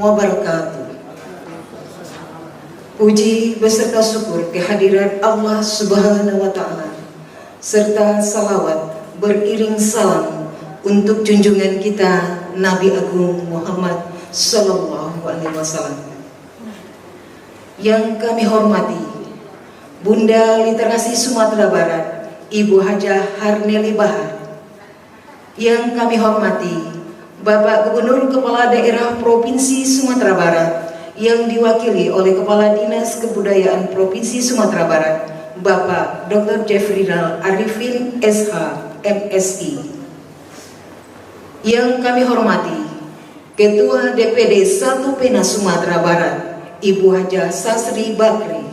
wabarakatuh. Puji beserta syukur kehadiran Allah Subhanahu wa Ta'ala, serta salawat beriring salam untuk junjungan kita Nabi Agung Muhammad Sallallahu Alaihi Wasallam. Yang kami hormati Bunda Literasi Sumatera Barat, Ibu Hajah Harneli Bahar. Yang kami hormati Bapak Gubernur Kepala Daerah Provinsi Sumatera Barat yang diwakili oleh Kepala Dinas Kebudayaan Provinsi Sumatera Barat, Bapak Dr. Jeffrinal Arifin SH, MSI. Yang kami hormati Ketua DPD 1 Pena Sumatera Barat, Ibu Hajah Sasri Bakri.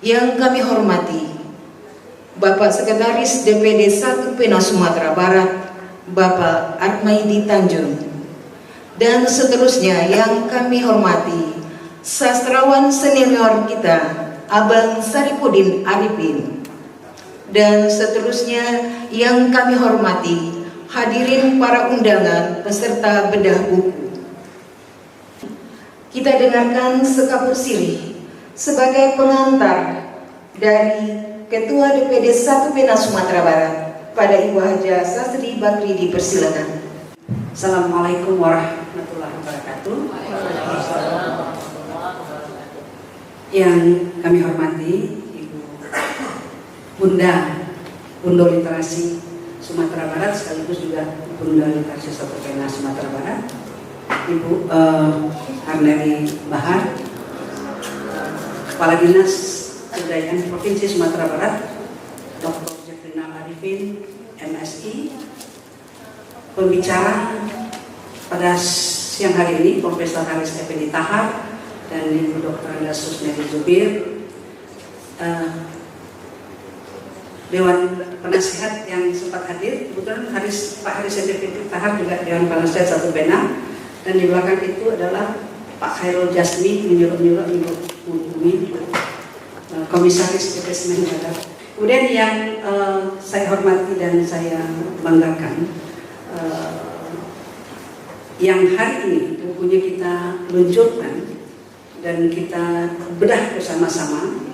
Yang kami hormati Bapak Sekretaris DPD 1 Pena Sumatera Barat, Bapak Atmaidi Tanjung. Dan seterusnya yang kami hormati sastrawan senior kita Abang Saripudin Arifin. Dan seterusnya yang kami hormati hadirin para undangan peserta bedah buku. Kita dengarkan sekapur sirih sebagai pengantar dari Ketua DPD 1 Pena Sumatera Barat pada Ibu Hajah Sasri Bakri, dipersilakan. Assalamualaikum warahmatullahi wabarakatuh. Yang kami hormati Ibu Bunda Literasi Sumatera Barat, sekaligus juga Bunda Literasi 1 Pena Sumatera Barat, Ibu Harneli Bahar, Kepala Dinas Kebudayaan Provinsi Sumatera Barat, Dr. Jeffrinal Arifin, MSI. Pembicara pada siang hari ini Profesor Haris Effendi Tahar dan Ibu Dr. Anda Susmedi Zubir, Dewan Penasihat yang sempat hadir. Kebetulan Pak Haris Effendi Tahar juga Dewan Penasihat 1 Pena, dan di belakang itu adalah Pak Khairul Jasmi menyuruh-nyuruh Ibu Umi, Komisaris Departemen Negara. Kemudian yang saya hormati dan saya banggakan, yang hari ini bukunya kita luncurkan dan kita bedah bersama-sama,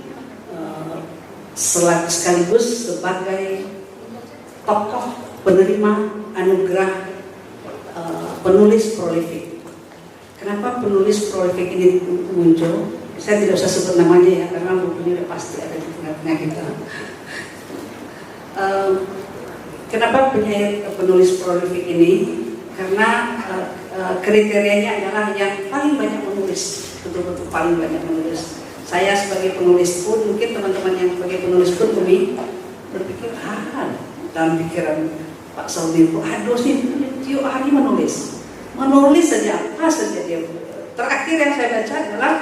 sekaligus sebagai tokoh penerima anugerah penulis prolific. Kenapa penulis prolific ini muncul? Saya tidak usah sebut namanya ya, karena bukunya udah pasti ada di tengah-tengah kita. Kenapa penulis prolific ini? Karena kriterianya adalah yang paling banyak menulis, betul-betul paling banyak menulis. Saya sebagai penulis pun, mungkin teman-teman yang sebagai penulis pun berpikir, dalam pikiran Pak Saudi, aduh sih, tiap hari menulis saja, apa saja dia. Terakhir yang saya baca adalah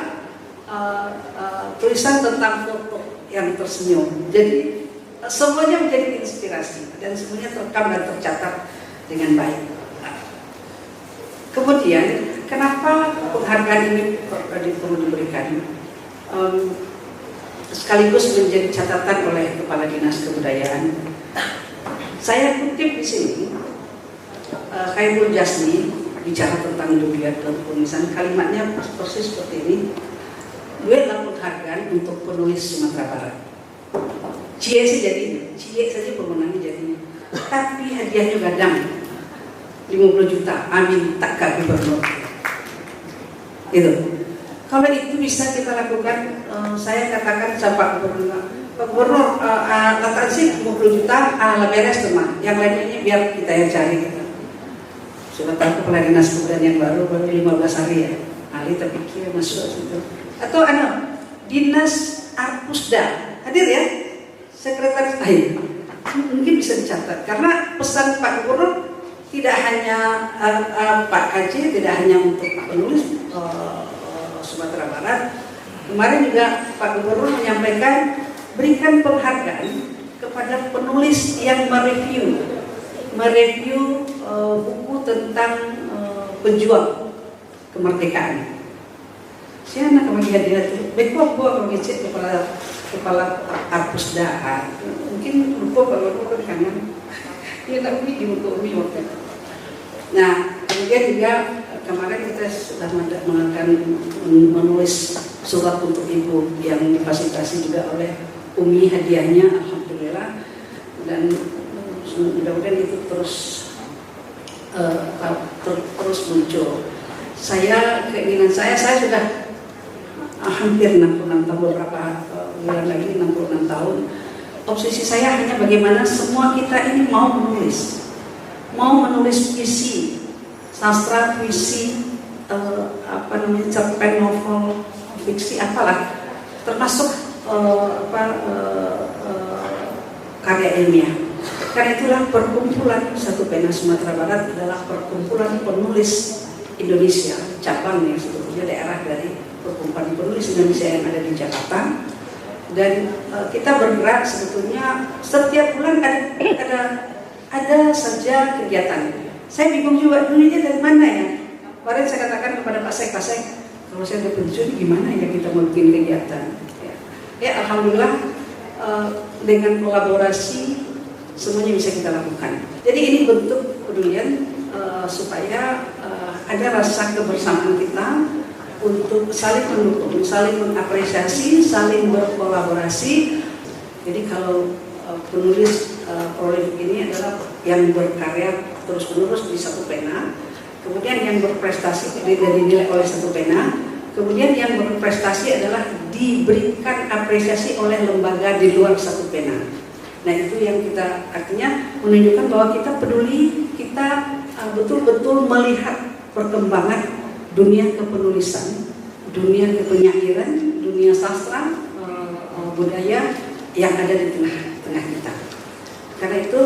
tulisan tentang foto yang tersenyum. Jadi semuanya menjadi inspirasi dan semuanya terekam dan tercatat dengan baik. Kemudian, kenapa penghargaan ini perlu diberikan? Sekaligus menjadi catatan oleh Kepala Dinas Kebudayaan. Saya kutip di sini, Khairul Jasmi bicara tentang dunia penulisan, kalimatnya persis seperti ini. Duitlah penghargaan untuk penulis Sumatera Barat. Cie saja pemenangnya jadinya. Tapi hadiahnya gadang 50 juta, amin, tak kagum gubernur. Itu. Kalau itu bisa kita lakukan, saya katakan sama Pak Gubernur, katakan sih 50 juta, beres teman. Yang lainnya biar kita yang cari. Sudah tahu Kepala Dinas Kebudayaan yang baru 15 hari ya. Ali terpikir masuk situ. Atau Dinas Arpusda hadir ya, Sekretaris Air. Mungkin bisa dicatat karena pesan Pak Gubernur tidak hanya Pak KJ, tidak hanya untuk penulis Sumatera Barat. Kemarin juga Pak Gubernur menyampaikan berikan penghargaan kepada penulis yang mereview buku tentang pejuang kemerdekaan. Saya nak kemudian dia tu, bekok gua mengecek kepala Arpusda. Mungkin lupa kalau lupa kangen. Dia tak pergi untuk umi waktu. Nah, kemudian juga kemarin kita sudah mengadakan menulis surat untuk ibu yang difasilitasi juga oleh Umi, hadiahnya alhamdulillah, dan mudah-mudahan itu terus muncul. Keinginan saya sudah hampir 66 tahun, beberapa bulan lagi 66 tahun. Obsesi saya hanya bagaimana semua kita ini mau menulis puisi, sastra, puisi, cerpen, novel, fiksi, apalah, termasuk karya ilmiah. Karena itulah perkumpulan Satu Pena Sumatera Barat adalah perkumpulan penulis Indonesia, cabang yang sebetulnya daerah dari perkumpulan penulis Indonesia yang ada di Jakarta. Dan kita bergerak sebetulnya setiap bulan ada saja kegiatan. Saya bingung juga dulunya dari mana ya. Kemarin saya katakan kepada Pak Sek, kalau saya udah pensiun gimana ya kita mau bikin kegiatan. Ya alhamdulillah dengan kolaborasi semuanya bisa kita lakukan. Jadi ini bentuk kepedulian supaya ada rasa kebersamaan kita untuk saling mendukung, saling mengapresiasi, saling berkolaborasi. Jadi kalau penulis prolific ini adalah yang berkarya terus-menerus di Satu Pena, kemudian yang berprestasi dinilai oleh Satu Pena, kemudian yang berprestasi adalah diberikan apresiasi oleh lembaga di luar Satu Pena. Nah itu yang kita artinya menunjukkan bahwa kita peduli, kita betul-betul melihat perkembangan dunia kepenulisan, dunia kepenyairan, dunia sastra, budaya yang ada di tengah-tengah kita. Karena itu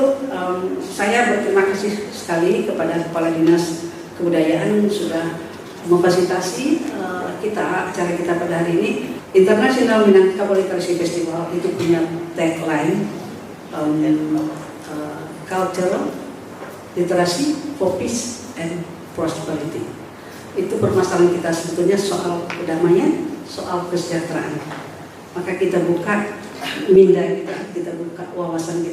saya berterima kasih sekali kepada Kepala Dinas Kebudayaan sudah memfasilitasi acara kita pada hari ini. International Minangkabau Literary Festival itu punya tagline culture, literasi, for peace and prosperity. Itu permasalahan kita sebetulnya soal kedamaian, soal kesejahteraan. Maka kita buka minda kita buka wawasan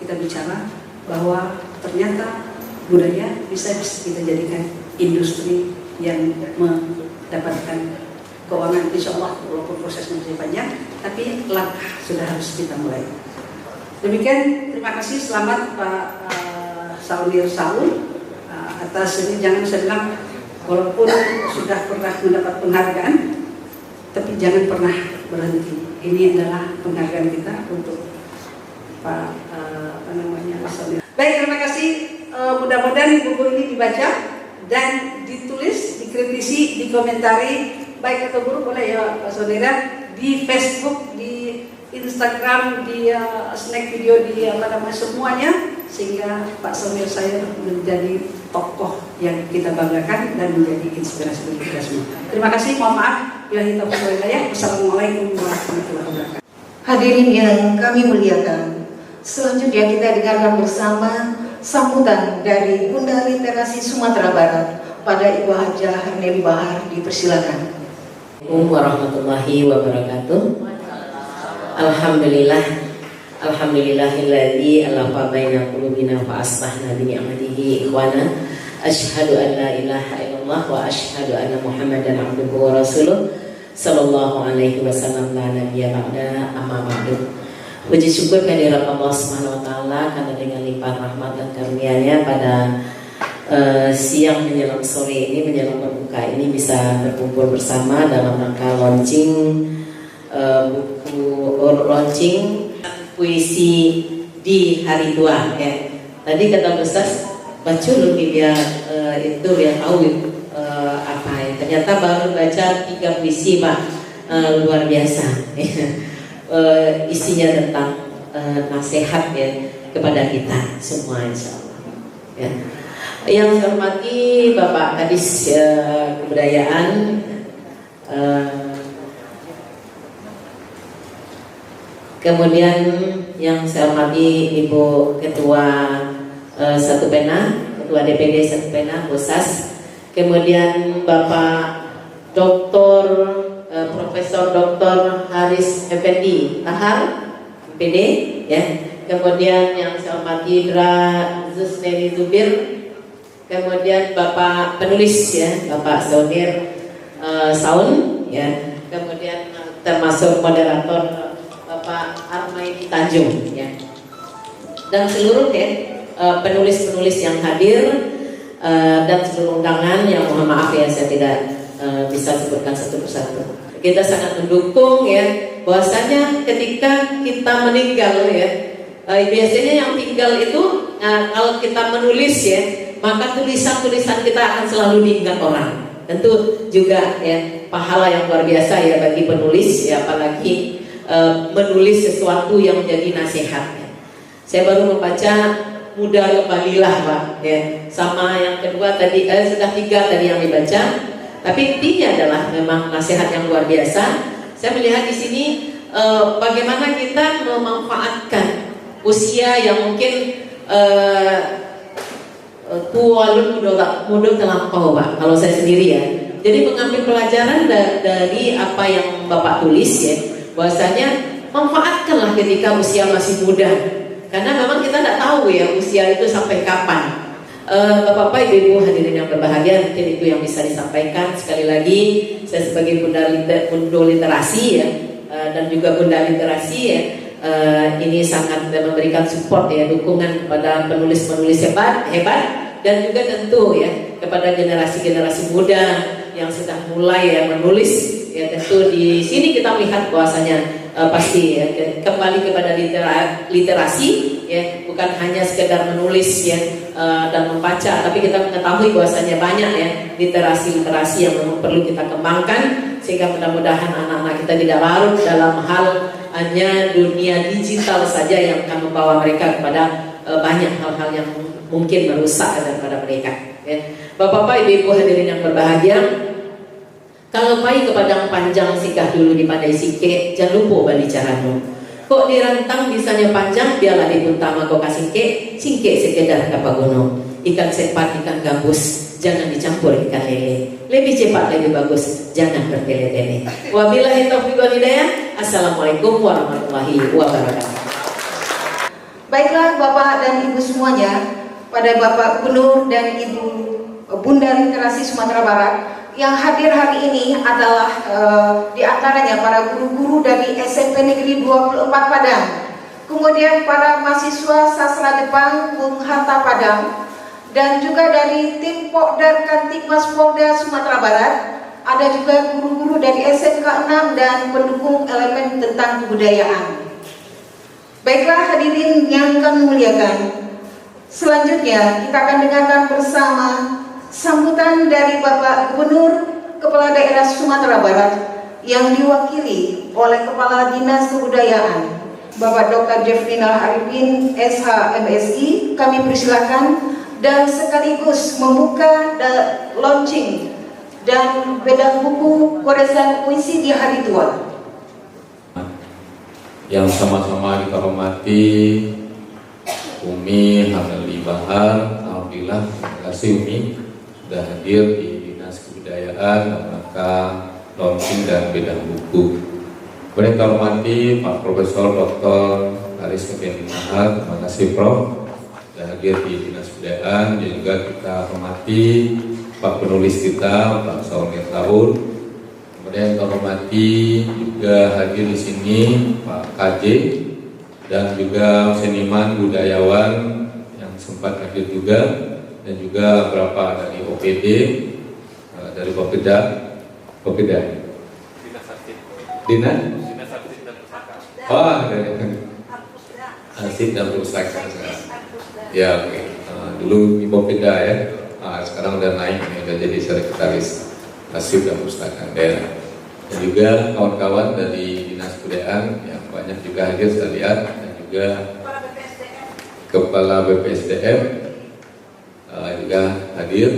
kita bicara bahwa ternyata budaya bisa kita jadikan industri yang mendapatkan keuangan, insya Allah walaupun prosesnya masih panjang, tapi langkah sudah harus kita mulai. Demikian, terima kasih, selamat Pak Saunir Saul atas ini. Jangan saya bilang walaupun sudah pernah mendapat penghargaan, tapi jangan pernah berhenti. Ini adalah penghargaan kita untuk Pak Saunir. Baik, terima kasih. Mudah-mudahan buku ini dibaca dan ditulis, dikritisi, dikomentari, baik atau buruk boleh ya Pak Saudara, di Facebook, di Instagram, di snack video, di semuanya, sehingga Pak Saunir saya menjadi tokoh yang kita banggakan dan menjadi inspirasi bagi kita semua. Terima kasih, mohon maaf bila kita berwilaya. Wassalamualaikum warahmatullahi wabarakatuh. Hadirin yang kami muliakan, selanjutnya kita dengarkan bersama sambutan dari Bunda Literasi Sumatera Barat pada Ibu Hajah Harneli Bahar. Dipersilakan. Assalamualaikum warahmatullahi wabarakatuh. Alhamdulillahilladzi alafa baina qulubina fa asbahna bi ni'matihi ikhwana. Asyhadu an la ilaha illallah wa asyhadu anna Muhammadan abduhu wa rasuluh sallallahu alaihi wasallam la nabiyya ba'da, amma ba'du. Puji syukur kehadirat Allah Subhanahu wa taala karena dengan limpahan rahmat dan karunia-Nya pada siang menjelang sore ini, menjelang berbuka ini bisa berkumpul bersama dalam rangka launching puisi di hari tua ya. Tadi kata Ustaz baca dulu dia itu dia tahu apa ya. Ternyata baru baca 3 puisi Pak, luar biasa isinya tentang nasihat ya kepada kita semua insyaallah ya. Yang saya hormati Bapak Kadis Kebudayaan, kemudian yang saya hormati Ibu Ketua Satu Pena, Ketua DPD Satu Pena, Bosas, kemudian Bapak Dr. Profesor Dr. Haris Effendi Tahar, PD, ya. Kemudian yang saya hormati Dra Zusneri Zubir, kemudian Bapak penulis ya, Bapak Zonir Saun ya, kemudian termasuk moderator Bapak Armaidi Tanjung ya, dan seluruh penulis-penulis yang hadir dan seluruh undangan yang mohon maaf ya saya tidak bisa sebutkan satu persatu. Kita sangat mendukung ya bahwasanya ketika kita meninggal ya, biasanya yang tinggal itu kalau kita menulis ya, maka tulisan-tulisan kita akan selalu diingat orang. Tentu juga ya pahala yang luar biasa ya bagi penulis ya, apalagi menulis sesuatu yang menjadi nasihat ya. Saya baru membaca Muda Kembalilah Pak ya, sama yang kedua tadi sudah 3 tadi yang dibaca, tapi intinya adalah memang nasihat yang luar biasa. Saya melihat di sini bagaimana kita memanfaatkan usia yang mungkin tualun muda terlampau Pak, kalau saya sendiri ya. Jadi mengambil pelajaran dari apa yang Bapak tulis ya, bahwasanya manfaatkanlah ketika usia masih muda. Karena memang kita tidak tahu ya usia itu sampai kapan. Bapak-bapak, ibu-ibu hadirin yang berbahagia, mungkin itu yang bisa disampaikan. Sekali lagi, saya sebagai Bunda Literasi ya, dan juga Bunda Literasi ya, ini sangat memberikan support ya, dukungan kepada penulis-penulis hebat, dan juga tentu ya kepada generasi-generasi muda yang sudah mulai ya menulis. Ya tentu di sini kita melihat bahwasanya pasti ya, kembali kepada literasi ya, bukan hanya sekedar menulis ya dan membaca, tapi kita mengetahui bahwasanya banyak ya literasi-literasi yang memang perlu kita kembangkan, sehingga mudah-mudahan anak-anak kita tidak larut dalam hal hanya dunia digital saja yang akan membawa mereka kepada banyak hal-hal yang mungkin merusak daripada mereka ya. Bapak-bapak, ibu-ibu hadirin yang berbahagia, kalau pai ke Padang Panjang singgah dulu di Pandai Sike, jangan lupa balik caranu. Kok dirantang bisanya panjang, biarlah di Puntama kok kasingke, singke sekedar kapagono. Ikan sepat, ikan gabus, jangan dicampur ikan lele. Lebih cepat lebih bagus, jangan bertele-tele. Wabillahi taufiq wal hidayah. Assalamualaikum warahmatullahi wabarakatuh. Baiklah Bapak dan Ibu semuanya, pada Bapak Gubernur dan Ibu Bunda Literasi Sumatera Barat, yang hadir hari ini adalah diantaranya para guru-guru dari SMP Negeri 24 Padang, kemudian para mahasiswa sastra Jepang Bung Hatta Padang, dan juga dari tim Pokdar Kantikmas Polda Sumatera Barat. Ada juga guru-guru dari SMK 6 dan pendukung elemen tentang kebudayaan. Baiklah hadirin yang kami muliakan, selanjutnya kita akan dengarkan bersama sambutan dari Bapak Gubernur Kepala Daerah Sumatera Barat yang diwakili oleh Kepala Dinas Kebudayaan Bapak Dr. Jeffrina Arifin SH MSI. Kami persilakan dan sekaligus membuka launching dan bedah buku goresan puisi di hari tua. Yang sama-sama kita hormati Umi Hameli Bahar, alhamdulillah, terima kasih Umi sudah hadir di Dinas Kebudayaan dalam rangka launching dan bedah buku. Kemudian kita hormati Pak Profesor Dr. Aris Effendi Mahar, terima kasih Prof sudah hadir di Dinas Kebudayaan. Dan juga kita hormati Pak penulis kita Pak Saunir Taur. Kemudian kita hormati juga hadir di sini Pak KJ dan juga seniman budayawan yang sempat hadir juga, dan juga beberapa dari OPD, dari Popeda, Dinas Arsip dan Pustaka. Ya, oke. Dulu di Popeda ya, sekarang udah naik, ini udah jadi sekretaris Arsip dan Pustaka daerah. Dan juga kawan-kawan dari Dinas Kebudayaan yang banyak juga hadir saya lihat, dan juga Kepala BPSDM juga hadir,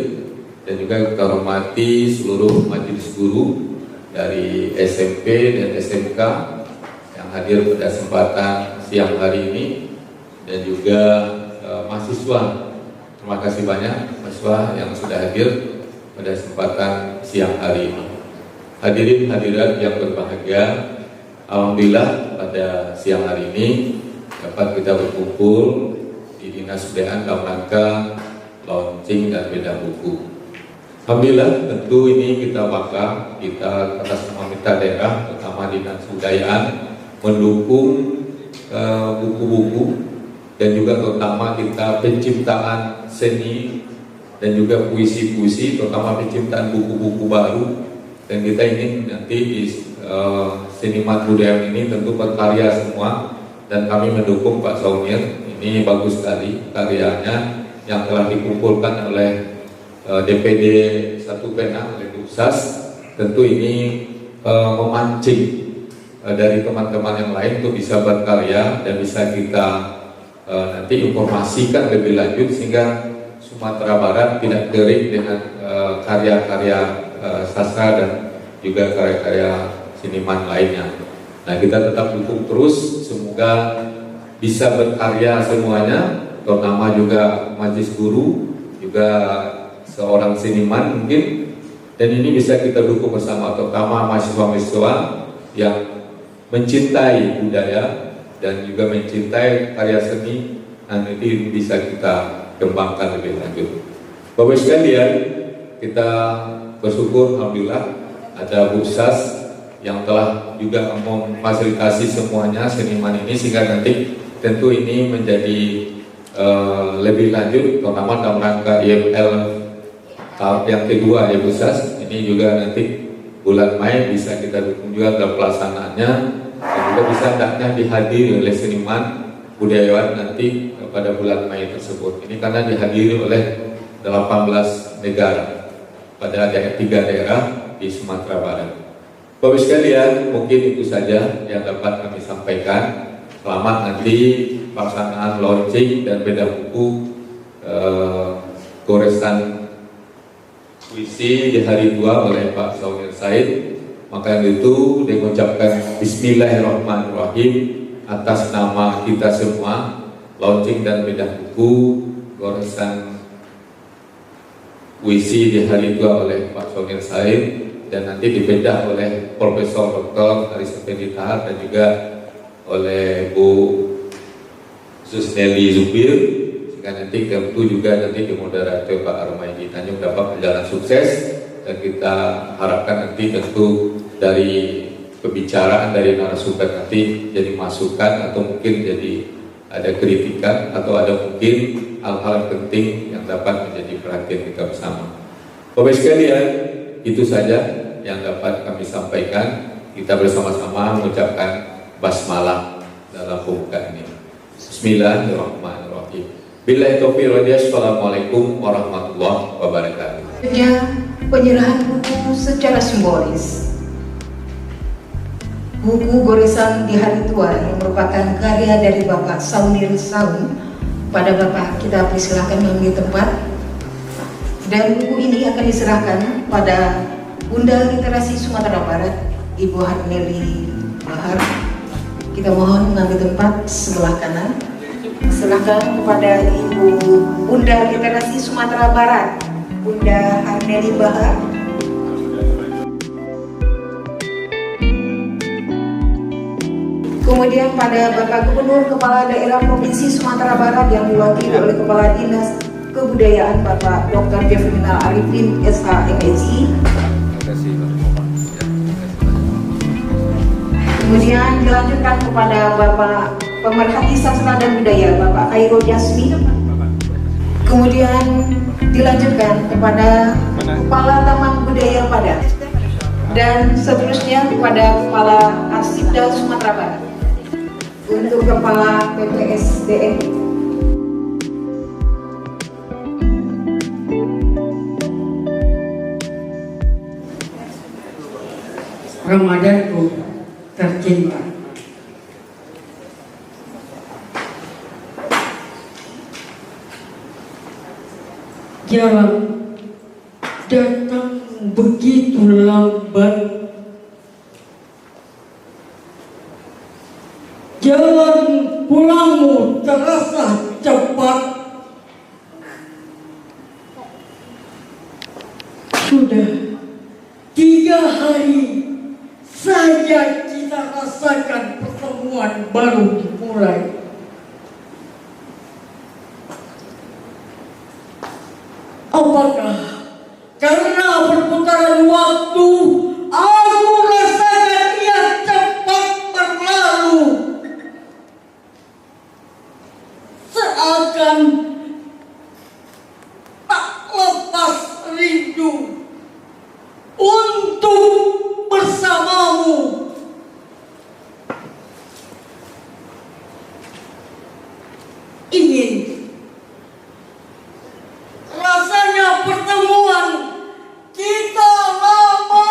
dan juga kita hormati seluruh majelis guru dari SMP dan SMK yang hadir pada kesempatan siang hari ini, dan juga mahasiswa. Terima kasih banyak mahasiswa yang sudah hadir pada kesempatan siang hari ini. Hadirin hadirat yang berbahagia, alhamdulillah pada siang hari ini dapat kita berkumpul di Dinas Kebudayaan dalam rangka launching dan beda buku. Alhamdulillah, tentu ini kita bangga, kita atas nama Mitra Daerah, terutama Dinas Kebudayaan, mendukung buku-buku dan juga terutama kita penciptaan seni dan juga puisi-puisi, terutama penciptaan buku-buku baru. Dan kita ingin nanti di Seniman Budaya ini tentu berkarya semua, dan kami mendukung Pak Saumir. Ini bagus sekali karyanya yang telah dikumpulkan oleh DPD 1 Pena oleh Duksas. Tentu ini memancing dari teman-teman yang lain untuk bisa berkarya dan bisa kita nanti informasikan lebih lanjut sehingga Sumatera Barat tidak kering dengan karya-karya sastra dan juga karya-karya seniman lainnya. Nah, kita tetap dukung terus, semoga bisa berkarya semuanya, terutama juga majelis guru, juga seorang seniman mungkin, dan ini bisa kita dukung bersama, terutama mahasiswa-mahasiswa yang mencintai budaya dan juga mencintai karya seni. Nanti bisa kita kembangkan lebih lanjut. Bapak sekalian, kita bersyukur alhamdulillah ada Buksas yang telah juga memfasilitasi semuanya seniman ini, sehingga nanti tentu ini menjadi lebih lanjut, terutama dalam rangka IML tahap yang kedua ya Buksas. Ini juga nanti bulan Mei bisa kita dukung juga dalam pelaksanaannya, dan juga bisa hendaknya dihadiri oleh seniman budayawan nanti pada bulan Mei tersebut. Ini karena dihadiri oleh 18 negara pada 3 daerah di Sumatera Barat. Bapak sekalian, mungkin itu saja yang dapat kami sampaikan. Selamat nanti pelaksanaan launching dan beda buku goresan puisi di hari 2 oleh Pak Saumir Said. Maka itu mengucapkan Bismillahirrahmanirrahim atas nama kita semua, launching dan beda buku goresan puisi di hari 2 oleh Pak Saumir Said, dan nanti dibedah oleh Profesor Dr. Haris Effendi Tahar dan juga oleh Bu Susneli Zubir, sehingga nanti tentu juga nanti dimoderator Pak Armaidi Tanjung dapat berjalan sukses. Dan kita harapkan nanti tentu dari pembicaraan dari narasumber nanti jadi masukan atau mungkin jadi ada kritikan atau ada mungkin hal-hal penting yang dapat menjadi perhatian kita bersama. Bapak sekalian, itu saja yang dapat kami sampaikan. Kita bersama-sama mengucapkan basmalah dalam pembukaan ini. Bismillahirrahmanirrahim. Billahi taufiq wal hidayah. Assalamualaikum warahmatullahi wabarakatuh. Penyerahan buku secara simbolis. Buku goresan di hari tua yang merupakan karya dari Bapak Saumir Saum. Pada Bapak kita persilahkan mengambil tempat. Dan buku ini akan diserahkan pada Bunda Literasi Sumatera Barat, Ibu Harneli Bahar. Kita mohon mengambil tempat sebelah kanan. Serahkan kepada Ibu Bunda Literasi Sumatera Barat, Bunda Harneli Bahar. Kemudian pada Bapak Gubernur Kepala Daerah Provinsi Sumatera Barat yang diwakili oleh Kepala Dinas Kebudayaan Bapak Dr. Jeffrinal Arifin SH MSI. Kemudian dilanjutkan kepada Bapak Pemerhati Sastra dan Budaya Bapak Khairul Jasmi. Kemudian dilanjutkan kepada Kepala Taman Budaya Padang, dan seterusnya kepada Kepala Arsipda Sumatera Barat. Untuk Kepala PPSDM, Ramadanku tercinta, jalan datang begitu lambat, jalan pulangmu terasa cepat. Sudah 3 hari saja kita rasakan pertemuan baru dimulai. rasakan tak lepas rindu untuk bersamamu. Ingin rasanya pertemuan kita lama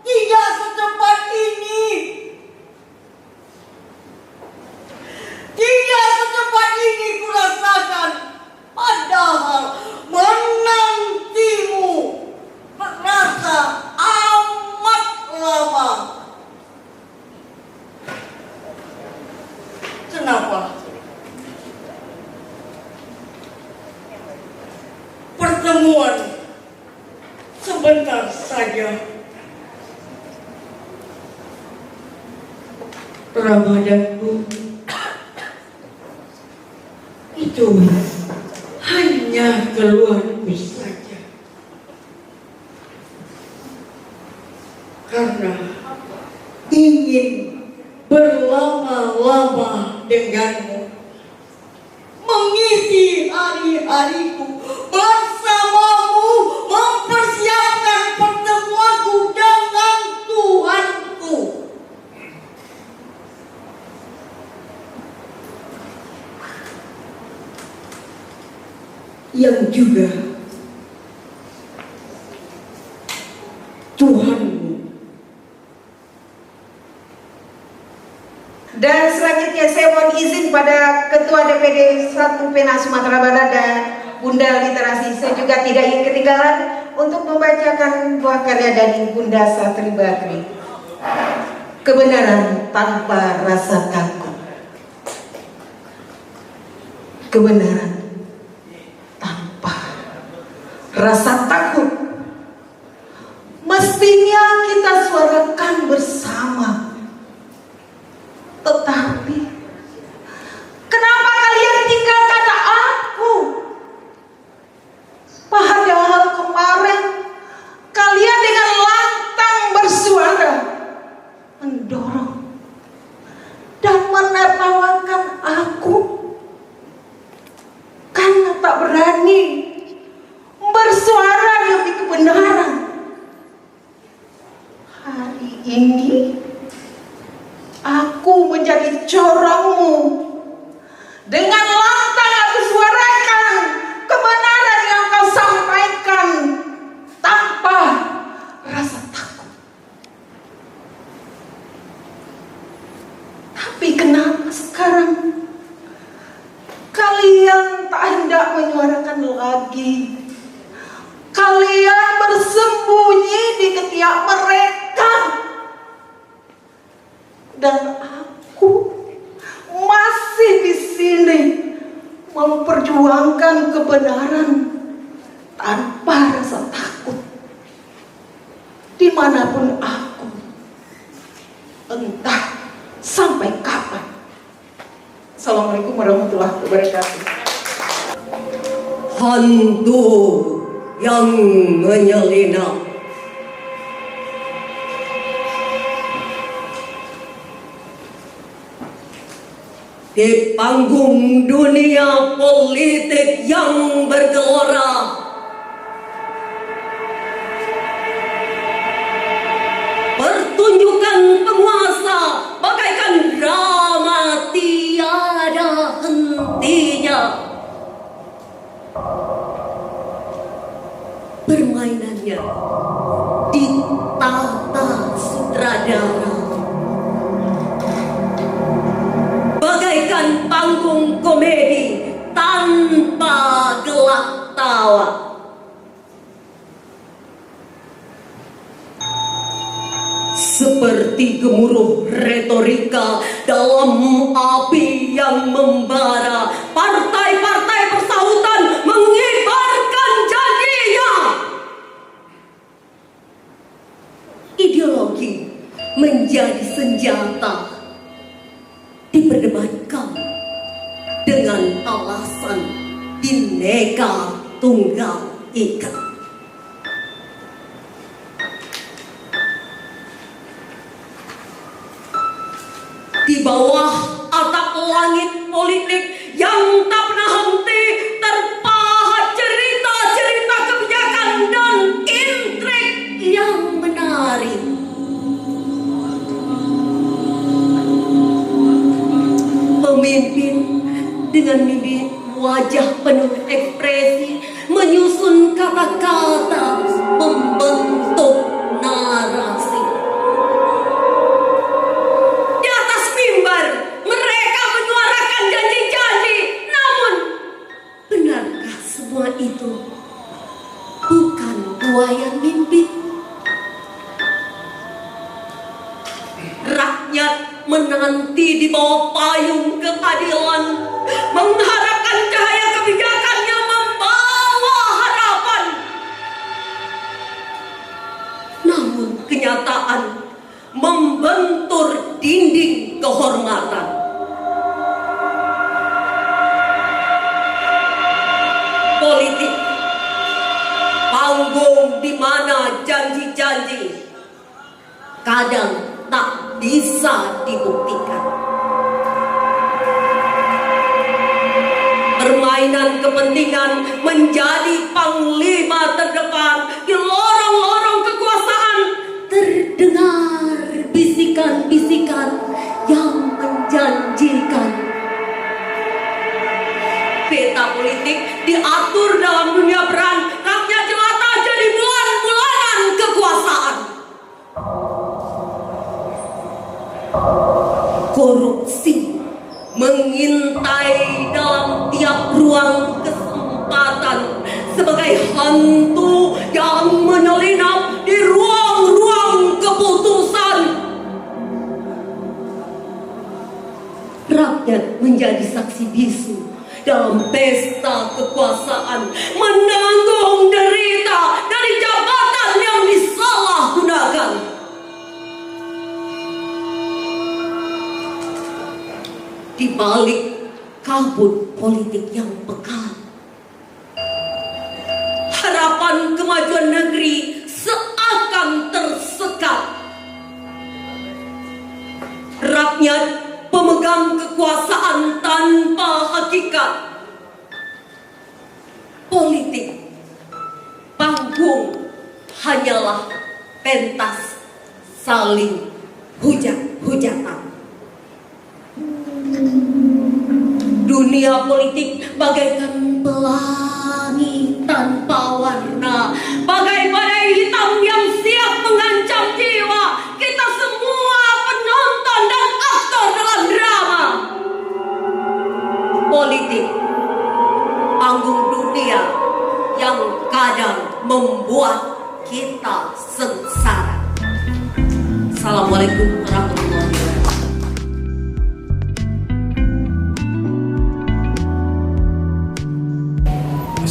tidak secepat ini. Tidak secepat ini kurasakan, padahal menantimu terasa amat lama. Kenapa? Pertemuan sebentar saja. Ramadanku itu hanya keluarku saja, karena ingin berlama-lama denganmu, mengisi hari-hariku bersamamu, mempersiapkan pertemuanku dengan Tuhanku. Yang juga Tuhanmu. Dan selanjutnya saya mohon izin pada Ketua DPD 1 PENA Sumatera Barat dan Bunda Literasi. Saya juga tidak ingin ketinggalan untuk membacakan buah karya dari Bunda Satri Bakri. Kebenaran tanpa rasa takut. Kebenaran tanpa rasa takut. Mestinya kita suarakan bersama. Tetapi kenapa kalian tinggal kata aku? Padahal kemarin kalian dengan lantang bersuara mendorong dan menertawakan aku karena tak berani bersuara demi kebenaran. Hari ini aku menjadi corongmu. Dengan lantang aku suarakan kebenaran yang kau sampaikan tanpa rasa takut. Tapi kenapa sekarang kalian tak hendak menyuarakan lagi? Kalian bersembunyi di ketiak mereka. Dan aku masih di sini memperjuangkan kebenaran tanpa rasa takut. Dimanapun aku, entah sampai kapan. Assalamualaikum warahmatullahi wabarakatuh. Hantu yang menyelinap. Di panggung dunia politik yang bergelora, pertunjukan penguasa bagaikan drama tiada hentinya. Permainannya ditata sutradara bagaikan panggung komedi tanpa gelak tawa. Seperti gemuruh retorika dalam api yang membara, partai-partai persautan mengibarkan janjinya. Ideologi menjadi senjata diperdebatkan dengan alasan Bhinneka Tunggal Ika. Di bawah atap langit politik yang tak pernah memimpin dengan mimik wajah penuh ekspresi, menyusun kata-kata, membentuk narasi. Di atas mimbar mereka menyuarakan janji-janji, namun benarkah semua itu bukan buaya mimpi? Rakyat menanti di bawah payung keadilan, mengharapkan cahaya kebijakan yang membawa harapan. Namun kenyataan membentur dinding kehormatan. Politik, panggung di mana janji-janji kadang tak bisa dibuktikan. Permainan kepentingan menjadi panglima terdepan. Di lorong-lorong kekuasaan terdengar bisikan-bisikan yang menjanjikan. Peta politik diatur dalam dunia peran, rakyat jelata jadi bulan-bulanan kekuasaan. Korupsi mengintai dalam tiap ruang kesempatan sebagai hantu yang menyelinap di ruang-ruang keputusan. Rakyat menjadi saksi bisu dalam pesta kekuasaan, menanggung derita dari jabatan yang disalahgunakan. Di balik kabut politik yang pekat, harapan kemajuan negeri seakan tersekat. Rakyat pemegang kekuasaan tanpa hakikat. Politik, panggung hanyalah pentas saling hujat-hujatan. Dunia politik bagaikan pelangi tanpa warna, bagai badai hitam yang siap mengancam jiwa kita semua penonton dan aktor dalam drama. Politik, panggung dunia yang kadang membuat kita sengsara. Assalamualaikum warahmatullahi wabarakatuh.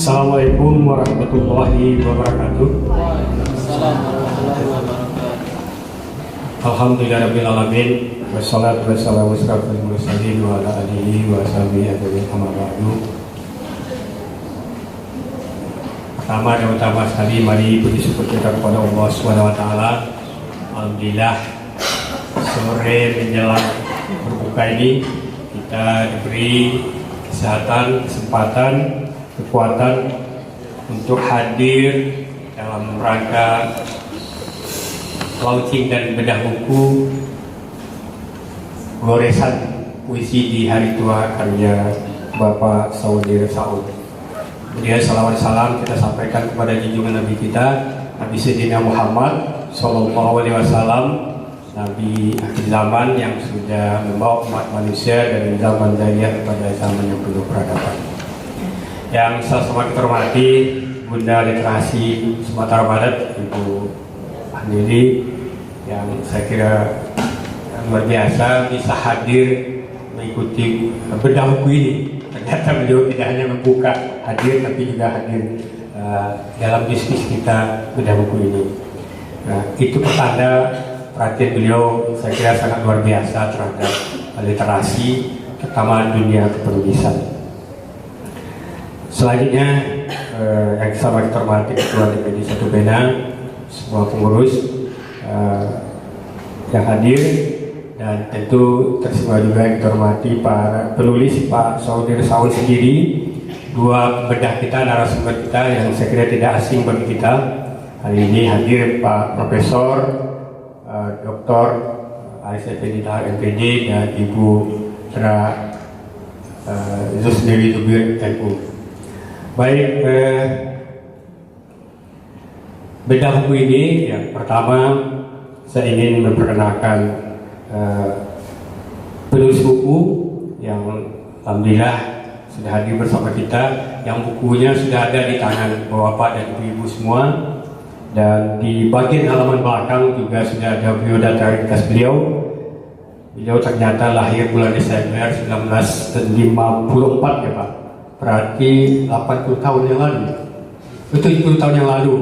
Assalamualaikum warahmatullahi wabarakatuh. Alhamdulillahirabbil alamin, wassalatu wassalamu ala mursalin wa ala alihi wa sahbihi ajmain, amma ba'du. Pertama dan utama sekali, mari puji syukur kita kepada Allah Subhanahu wa taala. Alhamdulillah, sore menjelang berbuka ini kita diberi kesehatan, kesempatan, kekuatan untuk hadir dalam rangka launching dan bedah buku goresan puisi di hari tua karya Bapak Saudi Saud. Kemudian salawat salam kita sampaikan kepada junjungan Nabi kita, Nabi Sayyidina Muhammad Sallallahu Alaihi Wasallam, Nabi akhir zaman yang sudah membawa umat manusia dari zaman jahiliyah kepada zaman yang penuh peradaban. Yang sama-sama kita hormati Bunda Literasi Sumatera Barat, Ibu Handili, yang saya kira luar biasa bisa hadir mengikuti bedah buku ini. Ternyata beliau tidak hanya membuka hadir, tapi juga hadir dalam bisnis kita bedah buku ini. Nah, itu pertanda perhatian beliau, saya kira sangat luar biasa terhadap literasi, terutama dunia kepenulisan. Selanjutnya yang sama kita hormati Ketua DPD 1 Bena, semua pengurus yang hadir, dan tentu tersebar juga yang kita hormati para penulis, Pak Saudi Saud sendiri, dua bedah kita, narasumber kita yang saya kira tidak asing bagi kita. Hari ini hadir Pak Profesor Dr. Aris Effendi MPD dan Ibu Tra Zusnili Zubir NU. Baik, bedah buku ini yang pertama saya ingin memperkenalkan penulis buku yang alhamdulillah sudah hadir bersama kita, yang bukunya sudah ada di tangan Bapak dan Ibu semua, dan di bagian halaman belakang juga sudah ada biodata ringkas beliau. Beliau ternyata lahir bulan Desember 1954 ya Pak, berarti 80 tahun yang lalu, 70 tahun yang lalu.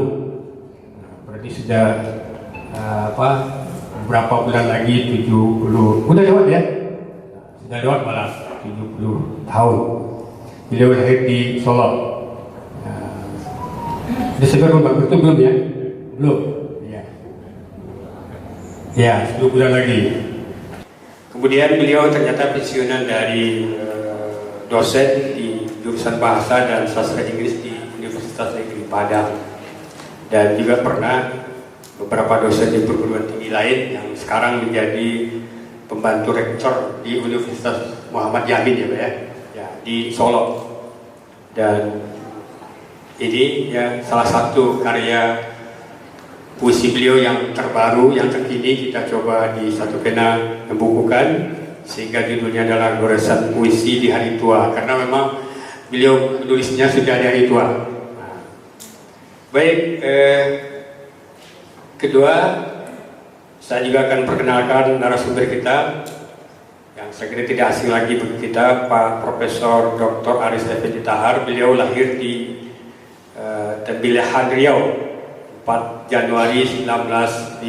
Berarti sudah beberapa bulan lagi 70, udah lewat ya? Sudah lewat malah 70 tahun. Beliau lahir di Solo. Desember itu belum ya? Belum. Ya, 10 bulan lagi. Kemudian beliau ternyata pensiunan dari dosen di jurusan Bahasa dan Sastra Inggris di Universitas Negeri Padang, dan juga pernah beberapa dosen di perguruan tinggi lain yang sekarang menjadi pembantu rektor di Universitas Muhammad Yamin ya Pak ya, di Solo. Dan ini ya salah satu karya puisi beliau yang terbaru, yang terkini, kita coba di satu pena membukukan, sehingga judulnya adalah Goresan Puisi di Hari Tua, karena memang beliau menulisnya sudah di hari tua. Nah, baik, kedua saya juga akan perkenalkan narasumber kita yang saya kira tidak asing lagi bagi kita, Pak Profesor Dr. Aris Effendi Tahar. Beliau lahir di Tembilahan Riau 4 Januari 1954,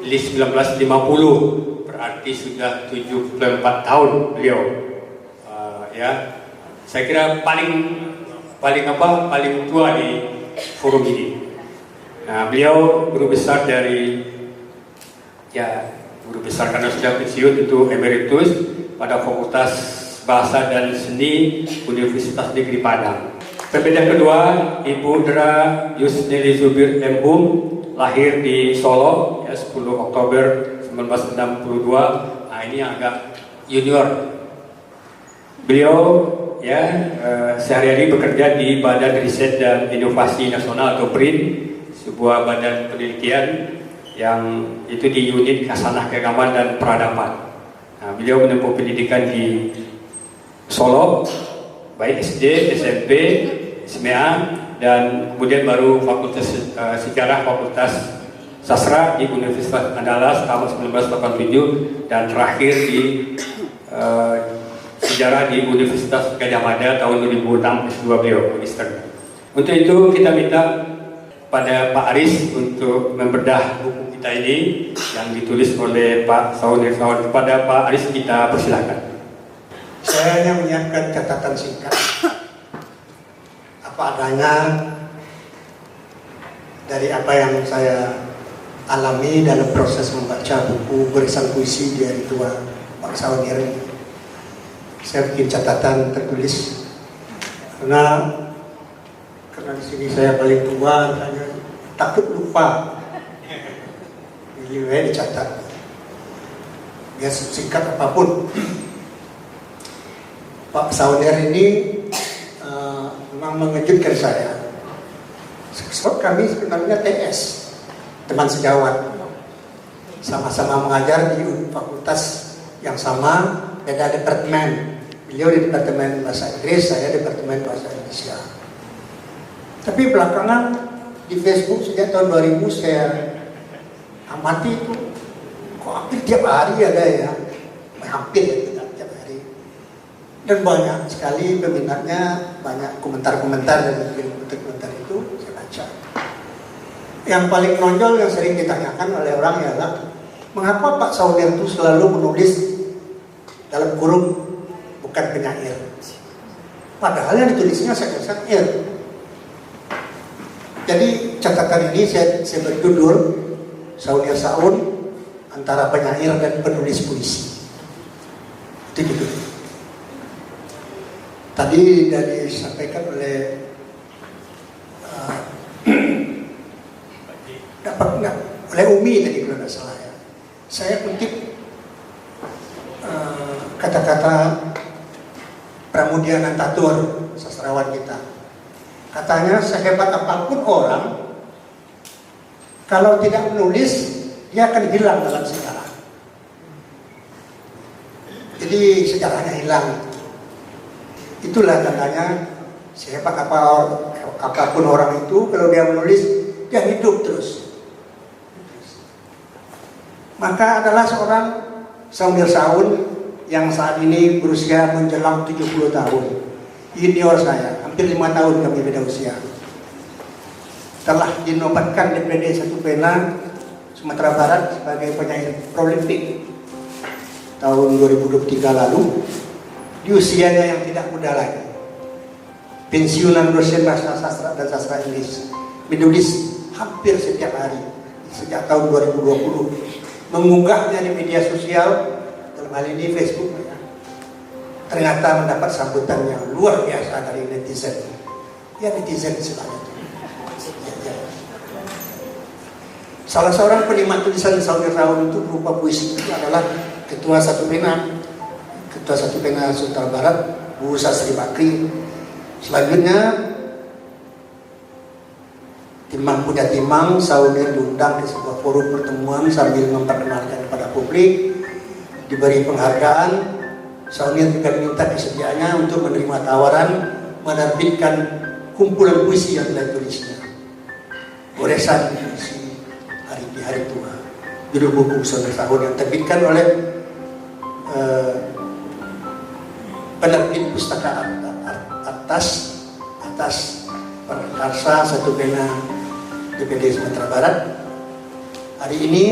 1950, berarti sudah 74 tahun beliau. Ya, saya kira paling tua di forum ini. Nah, beliau guru besar dari guru besar karena sudah pensiun, itu emeritus pada Fakultas Bahasa dan Seni Universitas Negeri Padang. Pembeda kedua, Ibu Dra Yusnili Zubir MHum, lahir di Solo ya, 10 Oktober 1962. Nah, ini agak junior. Beliau ya sehari-hari bekerja di Badan Riset dan Inovasi Nasional atau BRIN, sebuah badan penelitian yang itu di unit Kasanah Keagamaan dan Peradaban. Nah, beliau menempuh pendidikan di Solo, baik SD, SMP, SMA, dan kemudian baru Fakultas Sejarah, Fakultas Sastra di Universitas Andalas tahun 1987, dan terakhir di Sejarah di Universitas Gadjah Mada tahun 2006, S2 beliau, magister. Untuk itu kita minta pada Pak Aris untuk membedah buku kita ini yang ditulis oleh Pak Saunir Saud. Kepada Pak Aris kita persilahkan. Saya hanya menyiapkan catatan singkat apa adanya dari apa yang saya alami dalam proses membaca buku Goresan Puisi di Hari Tua Pak Saunir. Saya bikin catatan tertulis karena di sini saya paling tua, saya takut lupa. Jadi dicatat biar singkat apapun. Pak Saunir ini memang mengejutkan saya. Sebab kami sebenarnya TS, teman sejawat, sama-sama mengajar di fakultas yang sama, beda departemen. Beliau di Departemen Bahasa Inggris, saya Departemen Bahasa Indonesia. Tapi belakangan di Facebook sejak tahun 2000 saya amati itu, kok hampir tiap hari ada ya, hampir tiap hari. Dan banyak sekali peminatnya, banyak komentar-komentar dan komentar itu saya baca. Yang paling menonjol yang sering ditanyakan oleh orang ialah mengapa Pak Saunir itu selalu menulis dalam kurung bukan penyair, padahal yang ditulisnya syair. Jadi catatan ini saya berjudul Saunir Saud antara penyair dan penulis puisi. Itu judul. Tadi dari disampaikan oleh oleh Umi tadi kalau tidak salah ya. Saya kutip kata-kata Budi Anantatur, sastrawan kita. Katanya sehebat apapun orang, kalau tidak menulis, dia akan hilang dalam sejarah. Jadi sejarahnya hilang. Itulah tandanya sehebat apapun orang itu, kalau dia menulis, dia hidup terus. Maka adalah seorang Saunir Saun yang saat ini berusia menjelang 70 tahun. Junior saya, hampir 5 tahun kami beda usia. Telah dinobatkan DPD 1 Pena Sumatera Barat sebagai penyair prolific tahun 2023 lalu, di usianya yang tidak muda lagi. Pensiunan dosen bahasa sastra dan sastra Inggris, menulis hampir setiap hari sejak tahun 2020, mengunggahnya di media sosial, dalam hal ini Facebook. Ternyata mendapat sambutan yang luar biasa dari netizen. Ya, netizen istilahnya. Salah seorang penikmat tulisan Saunir Saun itu berupa puisi itu adalah Ketua 1 Pena Sumatera Barat, Bu Sastri Bakri. Selanjutnya Timang Punya Timang, Saunir diundang ke sebuah forum pertemuan sambil memperkenalkan kepada publik, diberi penghargaan. Saunir juga diminta kesediaannya untuk menerima tawaran menerbitkan kumpulan puisi yang telah tulisnya, goresan puisi di hari tua, judul buku Saunir Saun, yang terbitkan oleh penerbit pustaka atas Prakarsa 1 Pena DPD Sumatera Barat. Hari ini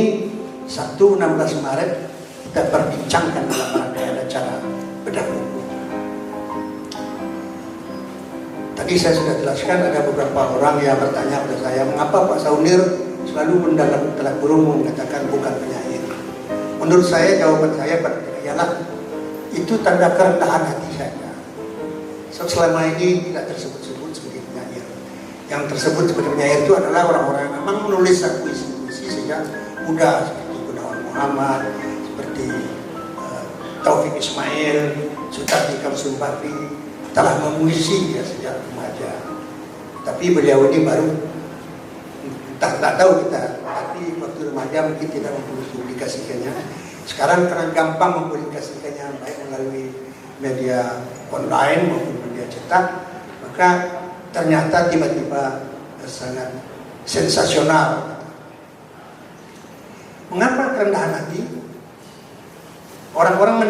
Sabtu 16 Maret kita perbincangkan dalam rangkaian acara bedah buku. Tadi saya sudah jelaskan, ada beberapa orang yang bertanya kepada saya, mengapa Pak Saunir selalu mendalam telak burung mengatakan bukan penyair. Menurut saya, jawaban saya ialah itu tanda kerendahan hati saya. Selama ini tidak tersebut-sebut sebagai penyair. Yang tersebut sebagai penyair itu adalah orang-orang yang memang menulis puisi-puisi sejak muda, seperti Gunawan Muhammad, seperti Taufik Ismail, Sutardi Kamsul Bakri, telah memuisi ya sejak remaja. Tapi beliau ini baru tak tahu kita, tapi waktu remaja mungkin tidak mempublikasikannya. Sekarang karena gampang mempublikasikannya baik melalui media online maupun media cetak, maka ternyata tiba-tiba sangat sensasional. Mengapa kerendahan hati? Orang-orang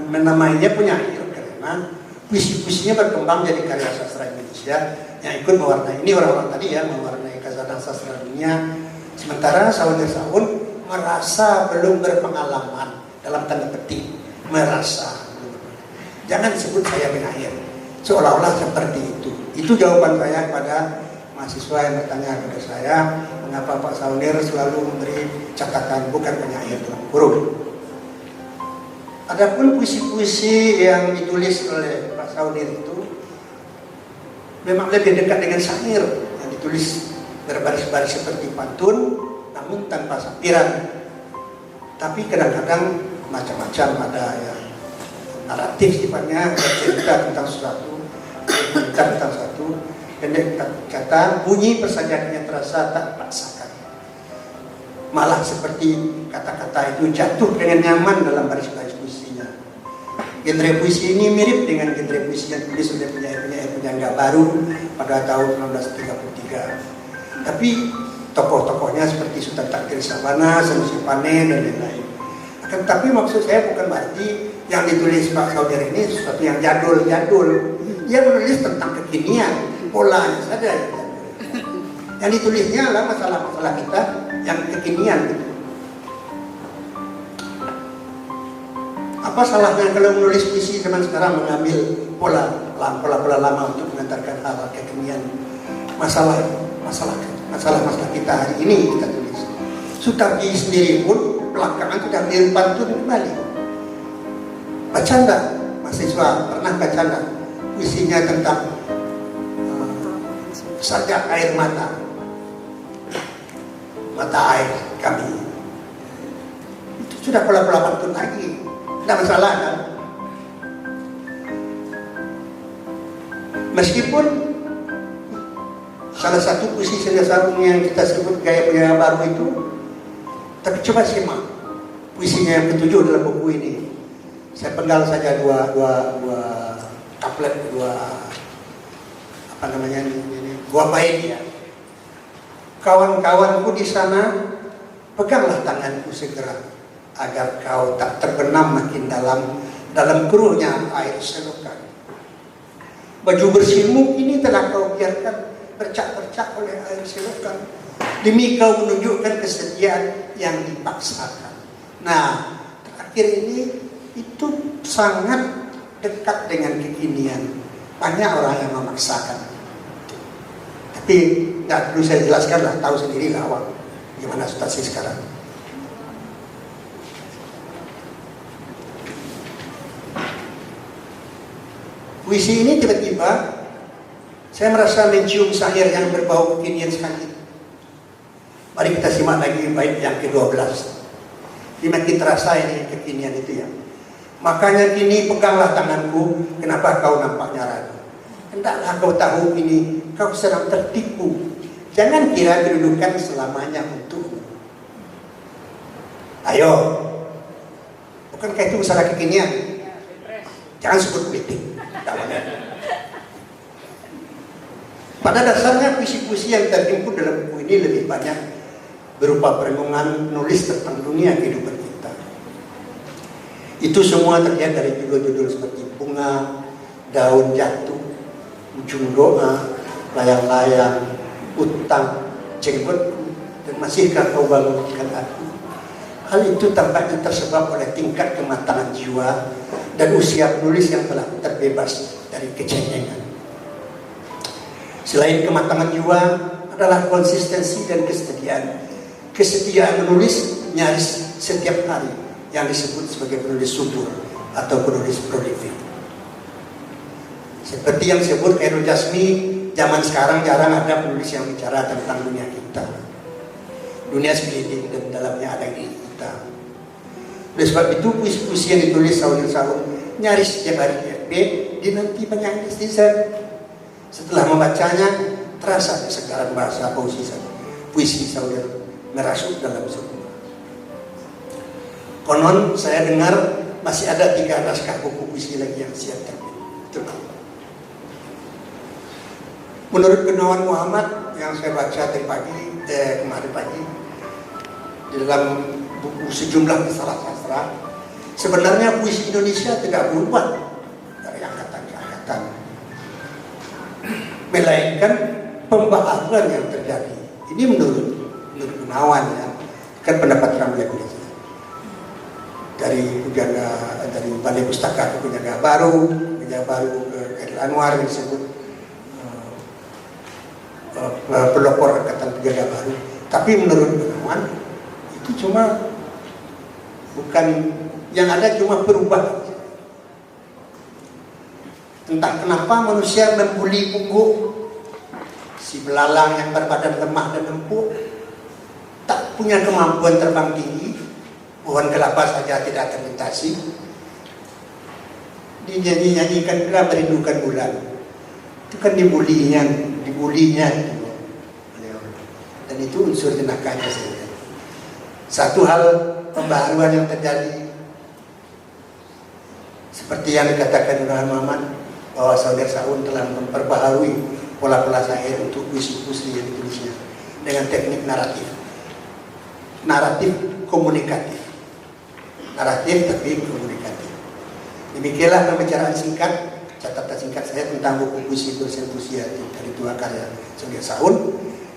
menamainya penyair karena puisi-puisinya berkembang jadi karya sastra Indonesia yang ikut mewarnai, ini orang-orang tadi ya, mewarnai kancah sastra dunia. Sementara Saunir Saun merasa belum berpengalaman, dalam tanda petik merasa. Jangan sebut saya penyair, seolah-olah seperti itu. Itu jawaban saya kepada mahasiswa yang bertanya kepada saya, mengapa Pak Saunir selalu memberi catatan bukan penyair dalam kurung. Adapun puisi-puisi yang ditulis oleh Pak Saunir itu memang lebih dekat dengan syair, yang ditulis berbaris-baris seperti pantun, namun tanpa sampiran. Tapi kadang-kadang macam-macam, ada yang naratif sifatnya, cerita tentang sesuatu, pendek kata, bunyi persajaannya terasa tak paksakan. Malah seperti kata-kata itu jatuh dengan nyaman dalam baris-baris puisinya. Genre puisi ini mirip dengan genre puisi yang ditulis oleh penyair-penyair penyangga baru pada tahun 1933. Tapi tokoh-tokohnya seperti Sultan Takdir Sabana, Sanusi Pane, dan lain-lain. Tapi maksud saya bukan berarti yang ditulis Pak Saunir ini sesuatu yang jadul-jadul. Dia menulis tentang kekinian, polanya saja yang jadul. Yang ditulisnya adalah masalah-masalah kita yang kekinian. Apa salahnya kalau menulis puisi zaman sekarang mengambil pola-pola lama untuk mengantarkan hal kekinian, masalah kita hari ini kita tulis. Sutardi sendiri pun belakangan sudah meniru pantun kembali. Baca enggak mahasiswa, pernah baca enggak puisinya tentang sajak air mata air kami? Itu sudah pola-pola pantun lagi, tidak masalah kan? Meskipun salah satu puisi Saudara Saung yang kita sebut gaya budaya baru itu, tapi coba simak puisinya yang ketujuh dalam buku ini. Saya penggal saja dua kaplet, dua bait ya. Kawan-kawanku di sana, peganglah tanganku segera, agar kau tak terbenam makin dalam keruhnya air selokan. Baju bersihmu ini telah kau biarkan bercak-bercak oleh air selokan, demi kau menunjukkan kesetiaan yang dipaksakan. Nah, terakhir ini itu sangat dekat dengan kekinian. Banyak orang yang memaksakan. Tapi nggak perlu saya jelaskan lah, tahu sendiri lah awak gimana situasi sekarang. Puisi ini tiba-tiba saya merasa mencium syair yang berbau kekinian sekali. Mari kita simak lagi bait yang ke-12. Ini makin terasa ini kekinian itu ya. Makanya kini peganglah tanganku, kenapa kau nampaknya ragu? Hendaklah kau tahu ini kau sedang tertipu. Jangan kira kedudukan selamanya untukmu. Ayo, bukankah itu masalah kekinian? Jangan sebut politik. Pada dasarnya puisi-puisi yang terhimpun dalam buku ini lebih banyak berupa perenungan penulis tentang dunia kehidupan kita. Itu semua terlihat dari judul-judul seperti bunga, daun jatuh, ujung doa, layang-layang, utang, jenggotku, dan masihkah kau bangunkan aku. Hal itu tampaknya tersebab oleh tingkat kematangan jiwa dan usia penulis yang telah terbebas dari kecengengan. Selain kematangan jiwa adalah konsistensi dan kesetiaan. Kesetiaan menulis nyaris setiap hari yang disebut sebagai penulis subur atau penulis prolific. Seperti yang disebut Khairul Jasmi, zaman sekarang jarang ada penulis yang bicara tentang dunia kita. Dunia sekeliling dan dalamnya ada diri kita. Oleh sebab itu puisi-puisi yang ditulis Saudara Saung nyaris setiap hari FB dinanti banyak netizen. Setelah membacanya, terasa kesegaran bahasa puisi Saudara merasuk dalam semua. Konon saya dengar masih ada 3 naskah buku puisi lagi yang siap terbit. Menurut Gunawan Muhammad yang saya baca kemarin pagi di dalam buku sejumlah masalah sastra, sebenarnya puisi Indonesia tidak berubah dari angkatan ke angkatan, melainkan pembaharuan yang terjadi. Ini menurut Gunawan ya, kan pendapat Ramli Indonesia. Dari Balai Pustaka ke Penjaga Baru ke Khairil Anwar yang disebut pelopor angkatan Penjaga Baru. Tapi menurut Gunawan itu cuma bukan yang ada, cuma perubahan. Tentang kenapa manusia membuli pungguk si belalang yang berbadan lemah dan empuk, tak punya kemampuan terbang tinggi, pohon kelapa saja tidak terlintasi, dinyanyikan pula merindukan bulan. Itu kan dibulinya gitu. Dan itu unsur jenakanya saja. Satu hal pembaharuan yang terjadi seperti yang dikatakan Gunawan Muhammad, bahwa Saudara Saung telah memperbaharui pola-pola syair untuk puisi-puisi yang ditulisnya dengan teknik naratif komunikatif, tapi komunikatif. Demikianlah pembicaraan singkat, catatan singkat saya tentang buku puisi puisi dari dua karya Saudara Saung.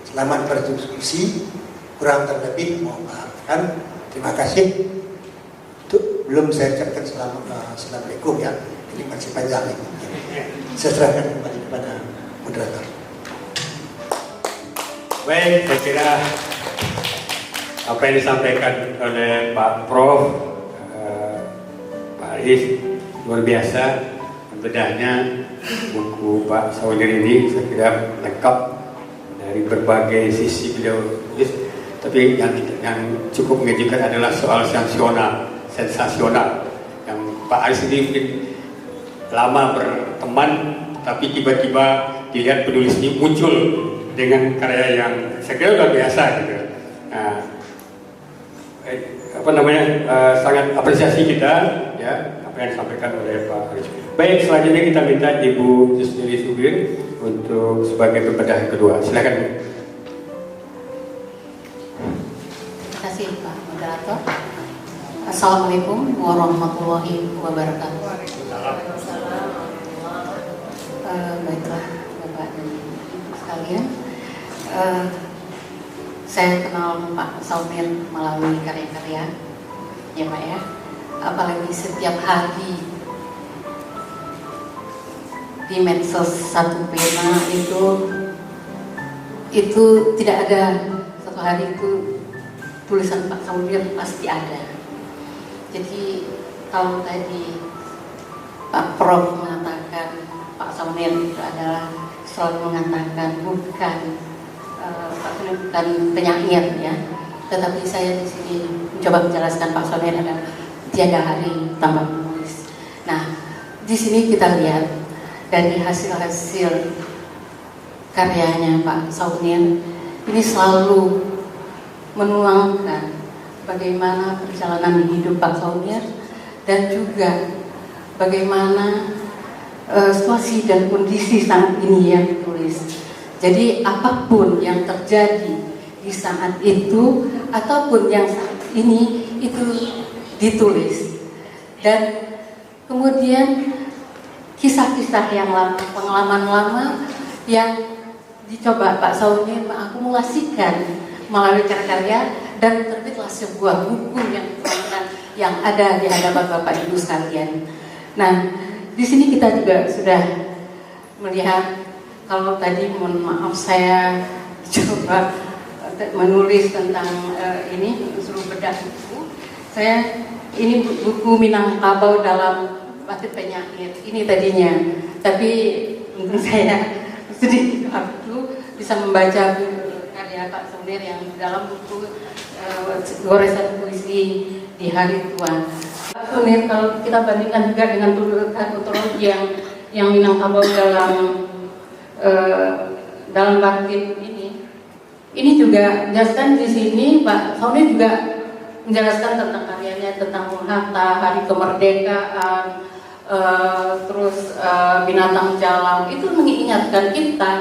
Selamat berdiskusi, kurang terlebih mohon maafkan. Terima kasih. Belum saya ucapkan assalamualaikum ya, ini masih panjang ini. Saya serahkan kembali kepada moderator. Baik, saya kira apa yang disampaikan oleh Pak Prof, Pak Arif luar biasa. Bedanya buku Pak Saudara ini saya kira lengkap dari berbagai sisi beliau tulis. Tapi yang cukup mengejutkan adalah soal sensasional yang Pak Arif ini mungkin lama berteman, tapi tiba-tiba dilihat penulis ini muncul dengan karya yang saya kira luar biasa gitu. Nah, sangat apresiasi kita ya apa yang disampaikan oleh Pak Aris. Baik, selanjutnya kita minta Ibu Jusnili Subir untuk sebagai pembedah kedua. Silakan. Terima kasih Pak Moderator. Assalamualaikum warahmatullahi wabarakatuh. Baiklah Bapak dan Ibu sekalian, saya kenal Pak Saumir melalui karya-karya ya Pak ya, apalagi setiap hari di medsos satu pena itu tidak ada satu hari itu tulisan Pak Saumir pasti ada. Jadi kalau tadi Pak Prof mengatakan Pak Saumir itu adalah selalu mengatakan bukan penyair ya, tetapi saya di sini mencoba menjelaskan Pak Saumir adalah tiada hari tanpa menulis. Nah, di sini kita lihat dari hasil-hasil karyanya Pak Saumir ini selalu menuangkan bagaimana perjalanan hidup Pak Saumir dan juga bagaimana situasi dan kondisi saat ini yang ditulis. Jadi apapun yang terjadi di saat itu ataupun yang saat ini itu ditulis. Dan kemudian kisah-kisah yang lama, pengalaman lama yang dicoba Pak Saumir mengakumulasikan melalui karya dan terbitlah sebuah buku yang ada di hadapan Bapak Ibu sekalian. Nah, di sini kita juga sudah melihat, kalau tadi mohon maaf saya coba menulis tentang ini suruh bedah buku. Saya ini buku Minangkabau dalam batik penyair ini tadinya, tapi untuk saya sedikit waktu bisa membaca karya Pak Saumir yang dalam buku Goresan Puisi di Hari Tua. Pak Saumir kalau kita bandingkan juga dengan antologi yang Minangkabau dalam batik ini juga menjelaskan di sini Pak Saumir juga menjelaskan tentang karyanya tentang Bung Hatta, Hari Kemerdekaan, terus binatang jalang. Itu mengingatkan kita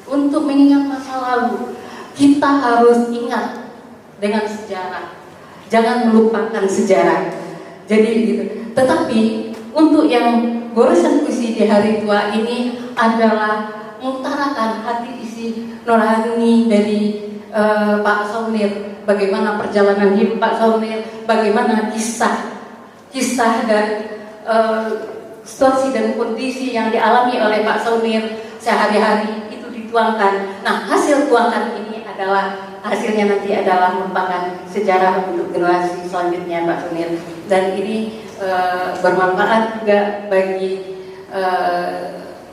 untuk mengingat masa lalu. Kita harus ingat dengan sejarah, jangan melupakan sejarah. Jadi gitu. Tetapi untuk yang Goresan Puisi di Hari Tua ini adalah mengutarakan hati isi nurani dari Pak Saumir, bagaimana perjalanan hidup Pak Saumir, bagaimana kisah dan situasi dan kondisi yang dialami oleh Pak Saumir sehari-hari itu dituangkan. Nah, hasil tuangkan ini hasilnya nanti adalah merupakan sejarah untuk generasi selanjutnya Pak Saumir, dan ini bermanfaat juga bagi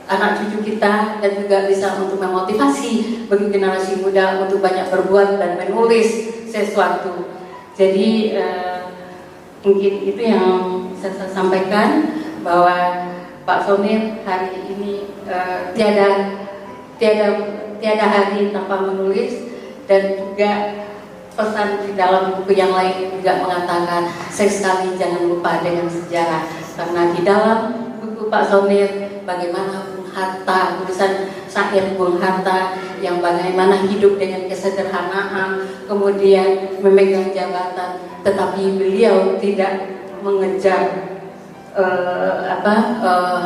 anak cucu kita dan juga bisa untuk memotivasi bagi generasi muda untuk banyak berbuat dan menulis sesuatu. Jadi mungkin itu yang saya sampaikan, bahwa Pak Saumir hari ini tiada hari tanpa menulis. Dan juga pesan di dalam buku yang lain juga mengatakan sekali jangan lupa dengan sejarah, karena di dalam buku Pak Saumir bagaimana Bung Hatta, tulisan syair Bung Hatta yang bagaimana hidup dengan kesederhanaan, kemudian memegang jabatan, tetapi beliau tidak mengejar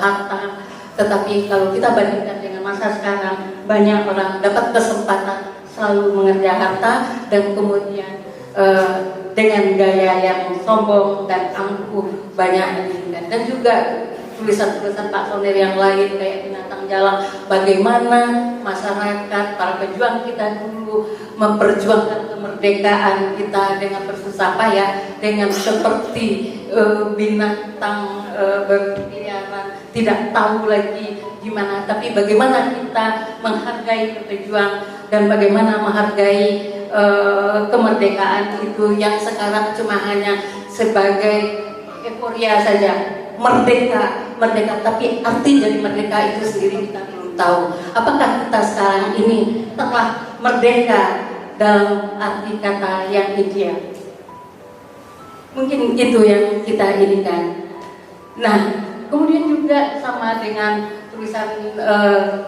harta. Tetapi kalau kita bandingkan dengan masa sekarang, banyak orang dapat kesempatan selalu mengejar harta dan kemudian dengan gaya yang sombong dan angkuh banyak diinginkan. Dan juga tulisan-tulisan Pak Saumir yang lain kayak binatang jalang, bagaimana masyarakat, para pejuang kita dulu memperjuangkan kemerdekaan kita dengan bersusah payah, dengan seperti binatang berkeliaran, tidak tahu lagi gimana, tapi bagaimana kita menghargai pejuang dan bagaimana menghargai kemerdekaan itu yang sekarang cuma hanya sebagai euforia saja, merdeka, tapi arti dari merdeka itu sendiri kita belum tahu. Apakah kita sekarang ini telah merdeka dalam arti kata yang ideal? Mungkin itu yang kita inginkan. Nah, kemudian juga sama dengan tulisan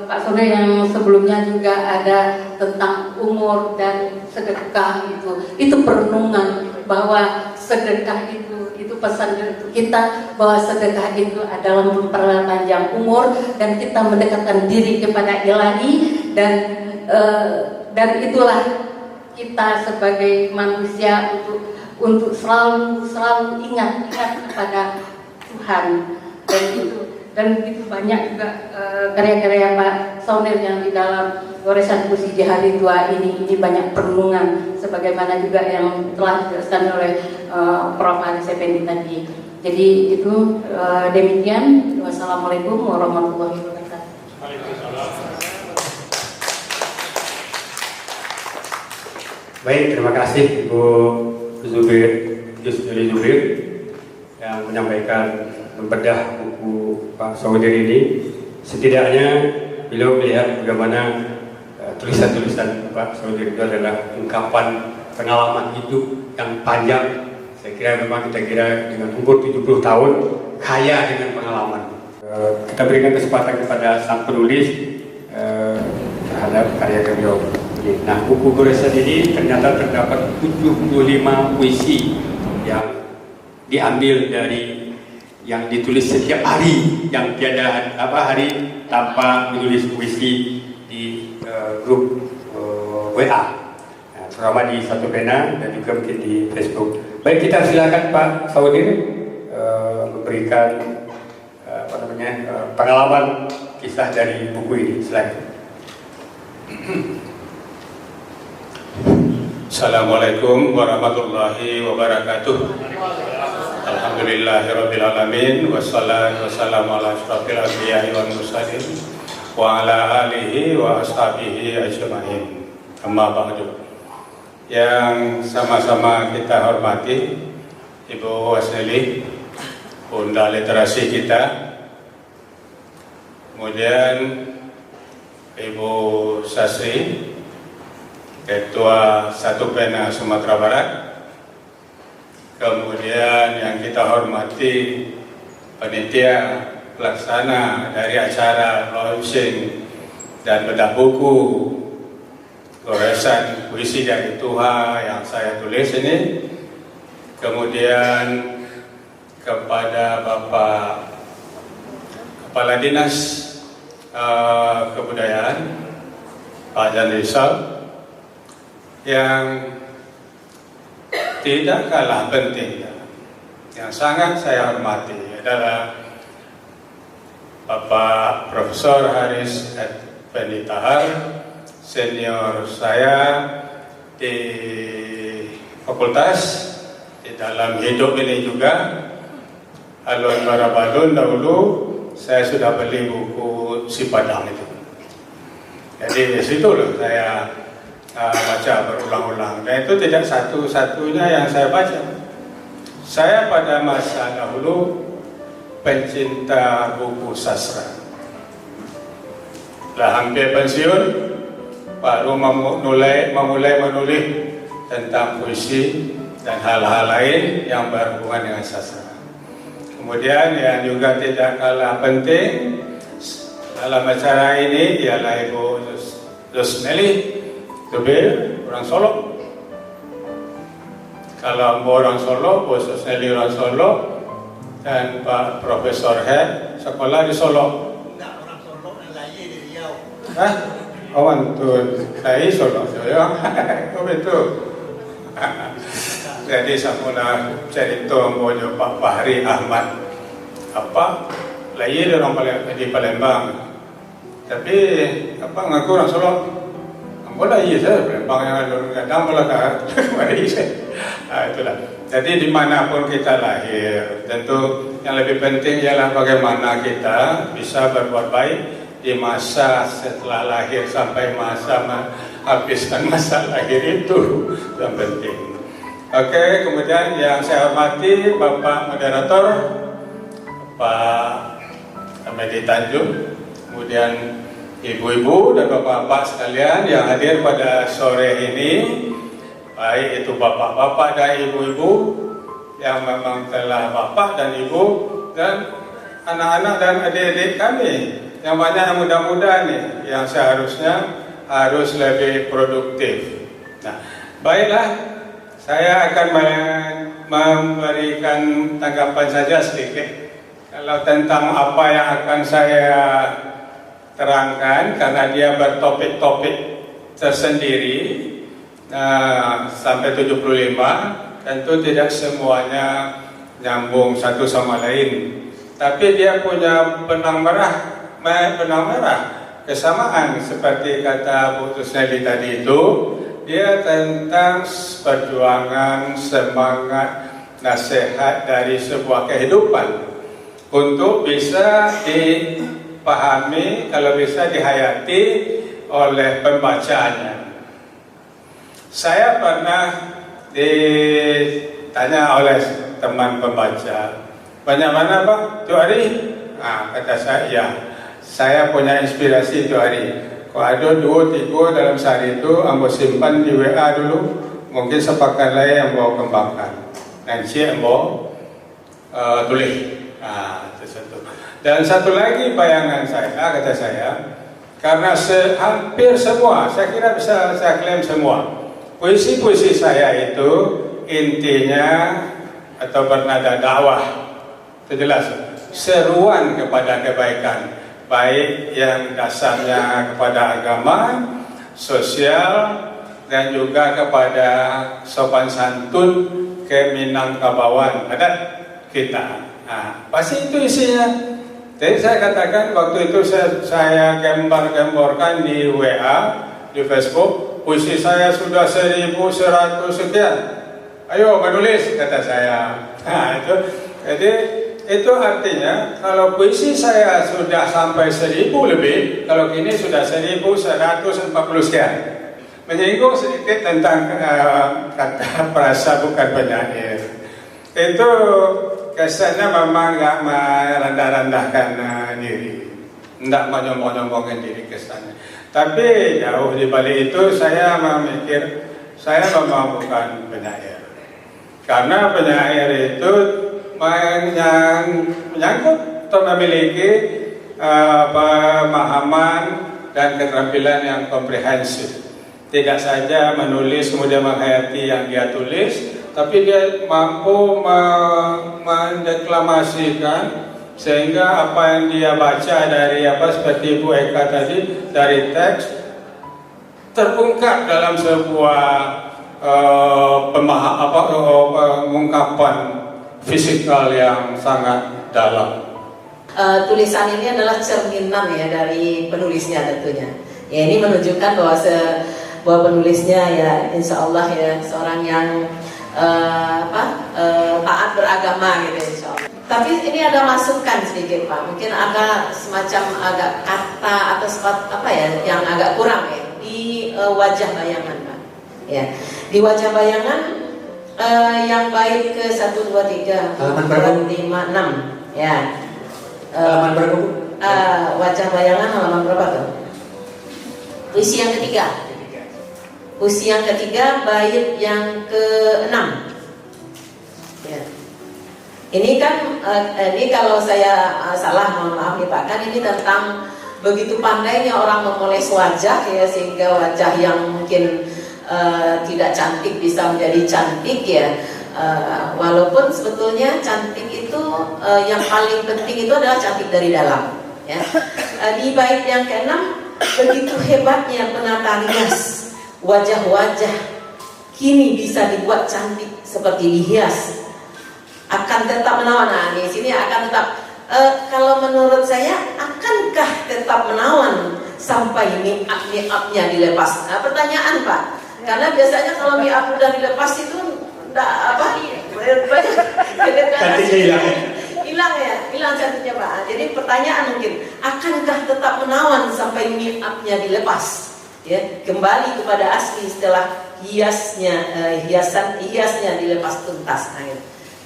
Pak Sode yang sebelumnya juga ada tentang umur dan sedekah itu perenungan bahwa sedekah itu pesan untuk kita bahwa sedekah itu adalah memperpanjang umur dan kita mendekatkan diri kepada Ilahi dan itulah kita sebagai manusia untuk selalu ingat kepada Tuhan dan itu banyak juga karya-karya Pak Saunir yang di dalam goresan puisi di hari tua ini banyak perenungan sebagaimana juga yang telah dijelaskan oleh Prof. Haris Effendi tadi. Jadi itu demikian. Wassalamualaikum warahmatullahi wabarakatuh. Baik, terima kasih Ibu Yusri Zubir yang menyampaikan membedah buku Pak Saudir ini. Setidaknya beliau melihat bagaimana tulisan-tulisan Pak Saudir itu adalah ungkapan pengalaman hidup yang panjang. Saya kira memang kita kira dengan umur 70 tahun kaya dengan pengalaman. Kita berikan kesempatan kepada sang penulis terhadap karya beliau. Nah, buku goresan ini ternyata terdapat 75 puisi yang diambil dari yang ditulis setiap hari, yang tiada hari tanpa menulis puisi di grup WA, terutama di Satu Pena dan juga mungkin di Facebook. Baik, kita silakan Pak Saudir memberikan pengalaman kisah dari buku ini. Silakan. Assalamualaikum warahmatullahi wabarakatuh. Alhamdulillahirabbil alamin wassalatu wassalamu ala asyrofil anbiya'i wal mursalin wa ala alihi wa ashabihi ajmain. Amma ba'du. Yang sama-sama kita hormati Ibu Wasneli, Bunda Literasi kita, kemudian Ibu Sasri, Ketua Satu Pena Sumatera Barat, kemudian yang kita hormati panitia pelaksana dari acara launching dan bedah buku goresan puisi dari Tuhan yang saya tulis ini, kemudian kepada Bapak Kepala Dinas Kebudayaan Pak Jan Rizal, yang tidak kalah pentingnya, yang sangat saya hormati adalah Bapak Profesor Haris Effendi Tahar, senior saya di fakultas, di dalam hidup ini juga. Alun Barabalun dahulu saya sudah beli buku Si Padang itu. Jadi di situ loh saya baca berulang-ulang, dan itu tidak satu-satunya yang saya baca. Saya pada masa dahulu pencinta buku sastra. Lah hampir pensiun, baru memulai menulis tentang puisi dan hal-hal lain yang berhubungan dengan sastra. Kemudian yang juga tidak kalah penting dalam acara ini ialah Ibu Yusri Zubir, orang Solo. Kalau orang Solo, Bu Susneli orang Solo, dan Pak Profesor Head sekolah di Solo. Enggak, orang Solo lahir di Riau. Hah? Oh, antun saya Solo, saya. Oh betul. Jadi semula cerita mojo Pak Fahri Ahmad apa lahir di Palembang, tapi apa ngaku orang Solo. Boleh iya saya Palembang yang kadang boleh kan, itulah. Jadi dimanapun kita lahir, tentu yang lebih penting ialah bagaimana kita bisa berbuat baik di masa setelah lahir sampai masa menghabiskan masa lahir itu yang penting. Oke, kemudian yang saya hormati Bapak Moderator, Pak Medi Tanjung, kemudian ibu-ibu dan bapak-bapak sekalian yang hadir pada sore ini, baik itu bapak-bapak dan ibu-ibu yang memang telah bapak dan ibu, dan anak-anak dan adik-adik kami yang banyak yang muda-muda nih, yang seharusnya harus lebih produktif. Nah, baiklah, saya akan memberikan tanggapan saja sedikit. Kalau tentang apa yang akan saya terangkan, karena dia bertopik-topik tersendiri, sampai 75, tentu tidak semuanya nyambung satu sama lain. Tapi dia punya benang merah kesamaan, seperti kata Bu Tusneli tadi itu, dia tentang perjuangan, semangat, nasihat dari sebuah kehidupan untuk bisa dipahami, kalau bisa dihayati oleh pembacanya. Saya pernah ditanya oleh teman pembaca, banyak mana Pak? Itu hari? Kata saya, ya, saya punya inspirasi itu hari. Kalau ada 2-3 dalam sehari itu, ambo simpan di WA dulu, mungkin sepakat lain yang mau kembangkan. Nanti ambo tulis. Dan satu lagi bayangan saya, kata saya, karena hampir semua, saya kira bisa saya klaim semua, puisi-puisi saya itu intinya atau bernada dakwah, itu jelas, seruan kepada kebaikan, baik yang dasarnya kepada agama, sosial, dan juga kepada sopan santun, keminangkabauan adat kita. Pasti itu isinya. Jadi saya katakan waktu itu saya gambar-gambarkan di WA, di Facebook, puisi saya sudah 1.100 sekian. Ayo menulis, kata saya. Jadi itu artinya kalau puisi saya sudah sampai 1.000 lebih, kalau kini sudah 1.140 sekian. Menyinggung sedikit tentang kata perasa bukan penyair. Itu kesannya memang nggak merendah-rendahkan diri, nggak menyombong-nyombongkan diri kesannya. Tapi jauh di balik itu saya memikir saya memang bukan penyair, karena penyair itu menyangkut atau memiliki pemahaman dan keterampilan yang komprehensif. Tidak saja menulis kemudian menghayati yang dia tulis, tapi dia mampu mendeklamasikan sehingga apa yang dia baca dari seperti Ibu Eka tadi, dari teks terungkap dalam sebuah pengungkapan fisikal yang sangat dalam. Tulisan ini adalah cerminan ya dari penulisnya tentunya. Ya, ini menunjukkan bahwa penulisnya ya insya Allah ya seorang yang taat beragama gitu insya Allah. Tapi ini ada masukan sedikit Pak, mungkin ada semacam agak kata atau apa ya yang agak kurang ya di wajah bayangan Pak. Ya, di wajah bayangan yang baik ke 1, 2, 3, 4, 5, 6 ya. Halaman berapa Bu? Wajah bayangan halaman berapa tuh? Puisi yang ketiga. Puisi yang ketiga, bait yang ke-6. Ya. Ini kan, ini kalau saya salah mohon maaf nih Pak, kan ini tentang begitu pandainya orang memoles wajah ya, sehingga wajah yang mungkin tidak cantik bisa menjadi cantik ya. Walaupun sebetulnya cantik itu yang paling penting itu adalah cantik dari dalam. Ya. Di bait yang ke-6 begitu hebatnya penata rias. Wajah-wajah kini bisa dibuat cantik seperti dihias, akan tetap menawan. Nah, di sini akan tetap. Kalau menurut saya, akankah tetap menawan sampai mi'ab-mi'abnya dilepas? Nah, pertanyaan Pak, karena biasanya kalau mi'ab udah dilepas itu hilang cantiknya Pak. Jadi pertanyaan mungkin, akankah tetap menawan sampai mi'abnya dilepas? Ya, kembali kepada asli setelah hiasnya dilepas tuntas. Nah,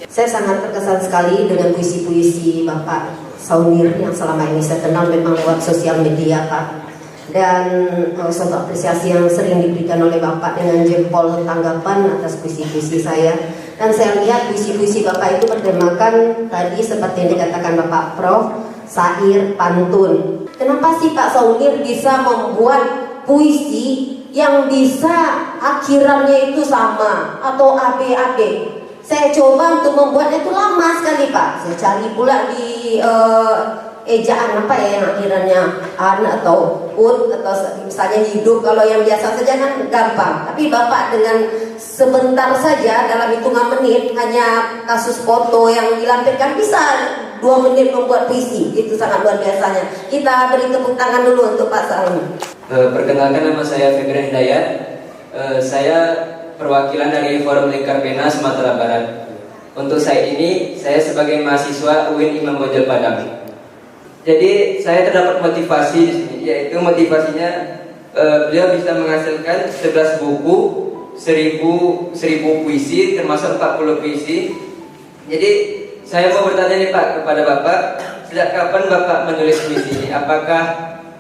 Saya sangat terkesan sekali dengan puisi-puisi Bapak Saunir yang selama ini saya kenal memang lewat sosial media, Pak. Dan suatu apresiasi yang sering diberikan oleh Bapak dengan jempol tanggapan atas puisi-puisi saya. Dan saya lihat puisi-puisi Bapak itu bertemakan tadi seperti yang dikatakan Bapak Prof, syair, pantun. Kenapa sih Pak Saunir bisa membuat puisi yang bisa akhirannya itu sama atau AB-AB? Saya coba untuk membuatnya itu lama sekali Pak. Saya cari pula di ejaan apa ya yang akhirannya an atau ut atau misalnya hidup. Kalau yang biasa saja kan gampang. Tapi Bapak dengan sebentar saja dalam hitungan menit hanya kasus foto yang dilampirkan bisa 2 menit membuat puisi. Itu sangat luar biasanya. Kita beri tepuk tangan dulu untuk Pak Saunir. Perkenalkan, nama saya Fikri Hidayat. Saya perwakilan dari Forum Lingkar Pena Sumatera Barat. Untuk saya ini, saya sebagai mahasiswa UIN Imam Bonjol Padang. Jadi saya terdapat motivasi di sini, yaitu motivasinya beliau bisa menghasilkan 11 buku, 1000 puisi, termasuk 40 puisi. Jadi saya mau bertanya nih Pak kepada Bapak, sejak kapan Bapak menulis puisi ini? Apakah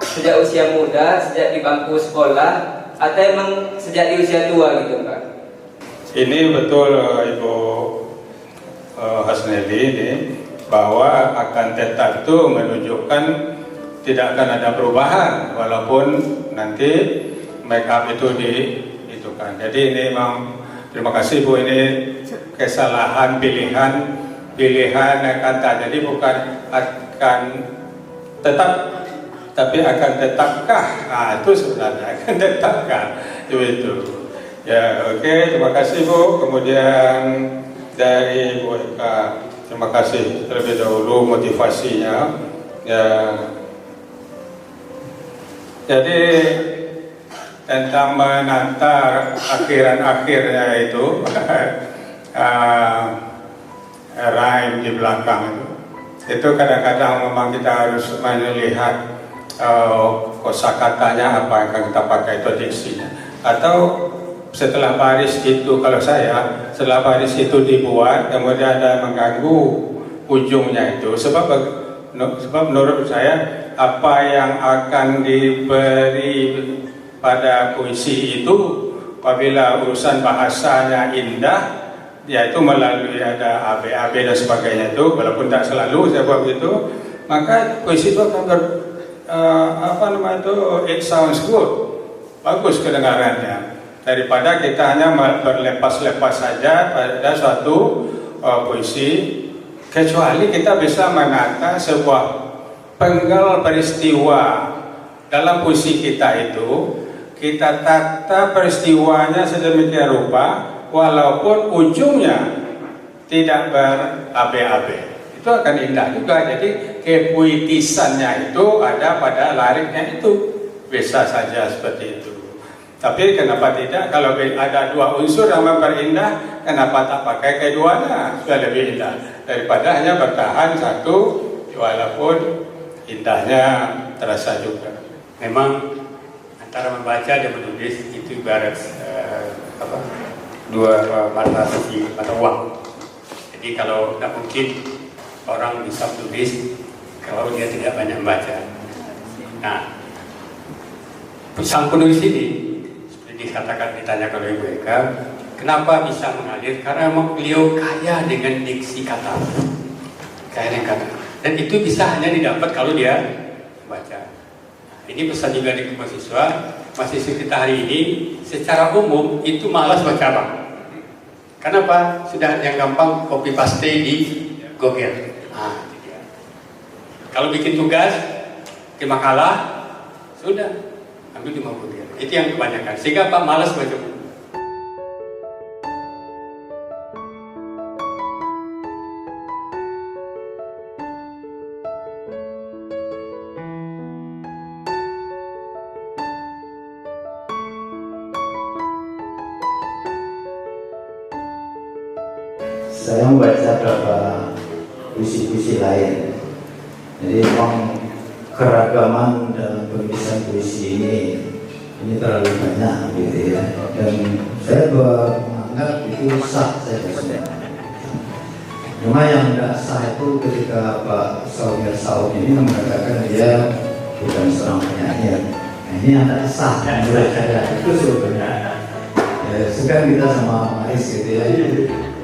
sejak usia muda, sejak di bangku sekolah, atau emang sejak di usia tua gitu Pak? Ini betul Ibu Hasneli ini, bahwa akan tetap itu menunjukkan tidak akan ada perubahan walaupun nanti make up itu kan. Jadi ini memang terima kasih Bu, ini kesalahan pilihan kata. Jadi bukan akan tetap, tapi akan tetapkah? Nah, itu sebenarnya akan tetapkah itu. Ya, oke, terima kasih Bu. Kemudian dari Bu Eka, terima kasih terlebih dahulu motivasinya. Ya, jadi tentang menata akhiran-akhirnya itu rhyme di belakang itu kadang-kadang memang kita harus melihat kosakatanya apa yang akan kita pakai, itu diksinya. Atau setelah baris itu, kalau saya setelah baris itu dibuat kemudian ada mengganggu ujungnya itu, sebab menurut saya apa yang akan diberi pada puisi itu apabila urusan bahasanya indah, yaitu melalui ada AB dan sebagainya itu, walaupun tak selalu saya buat begitu, maka puisi itu akan it sounds good, bagus kedengarannya, daripada kita hanya berlepas-lepas saja pada suatu puisi. Kecuali kita bisa menata sebuah penggal peristiwa dalam puisi kita itu, kita tata peristiwanya sedemikian rupa walaupun ujungnya tidak ber-AB-AB, itu akan indah juga. Jadi kepuitisannya itu ada pada liriknya itu, bisa saja seperti itu. Tapi kenapa tidak, kalau ada 2 unsur yang memperindah, kenapa tak pakai keduanya, supaya lebih indah daripada hanya bertahan satu walaupun indahnya terasa juga. Memang antara membaca dan menulis itu ibarat dua mata uang. Jadi kalau tidak mungkin orang bisa menulis kalau dia tidak banyak membaca. Nah, sang penulis ini seperti ditanyakan oleh Ibu Eka, kenapa bisa mengalir? Karena memang beliau kaya dengan diksi kata, dan itu bisa hanya didapat kalau dia membaca. Ini pesan juga di mahasiswa kita hari ini secara umum itu malas baca Bang. Kenapa? Sudah yang gampang copy paste di Google. Nah, kalau bikin tugas di makalah sudah ambil di Google. Itu yang kebanyakan. Sehingga Pak malas baca buku. Saya membaca beberapa puisi-puisi lain. Jadi memang keragaman dalam penulisan puisi ini terlalu banyak gitu ya. Dan saya menganggap itu sah, saya Cuma yang tidak sah itu ketika Pak Saunir Saud ini mengatakan dia bukan seorang penyair. Nah, ini yang tidak sah menurut saya itu sebetulnya. Sekarang kita sama Maris gitu ya.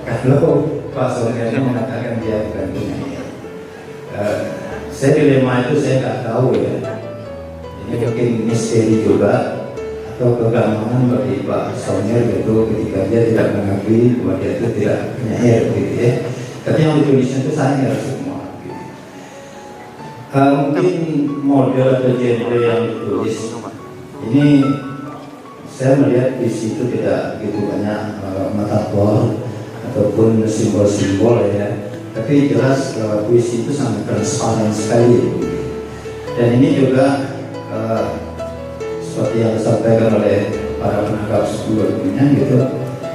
Kalau Pak Saunir ini mengatakan dia bukan penyair, saya dilema itu saya nggak tahu ya. Ini mungkin misteri juga atau kegamangan bagi Pak Saunir itu ketika dia tidak mengakui bahwa dia itu tidak penyair gitu ya. Tapi yang ditulisnya itu saya semua. Mungkin model atau genre yang ditulis ini saya melihat di situ tidak begitu banyak metafor ataupun simbol-simbol ya. Tapi jelas puisi itu sangat transparan sekali. Dan ini juga seperti yang disampaikan oleh para penangkap sebelumnya gitu.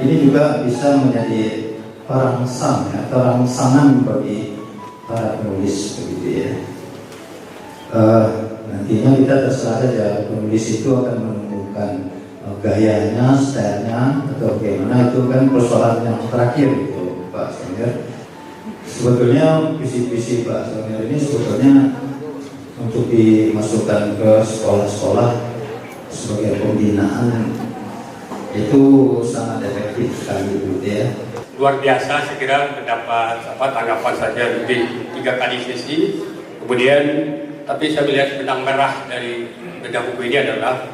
Ini juga bisa menjadi perangsang atau rangsangan bagi para penulis begitu ya. Nantinya kita terserah saja penulis itu akan menemukan gayanya, stylenya atau bagaimana, itu kan persoalan yang terakhir itu Pak Saunir. Sebetulnya puisi-puisi Pak Saunir ini sebetulnya untuk dimasukkan ke sekolah-sekolah sebagai pembinaan itu sangat efektif sekali gitu ya. Luar biasa, saya kira mendapat tanggapan saja lebih 3 kali sesi. Kemudian, tapi saya melihat benang merah dari benda buku ini adalah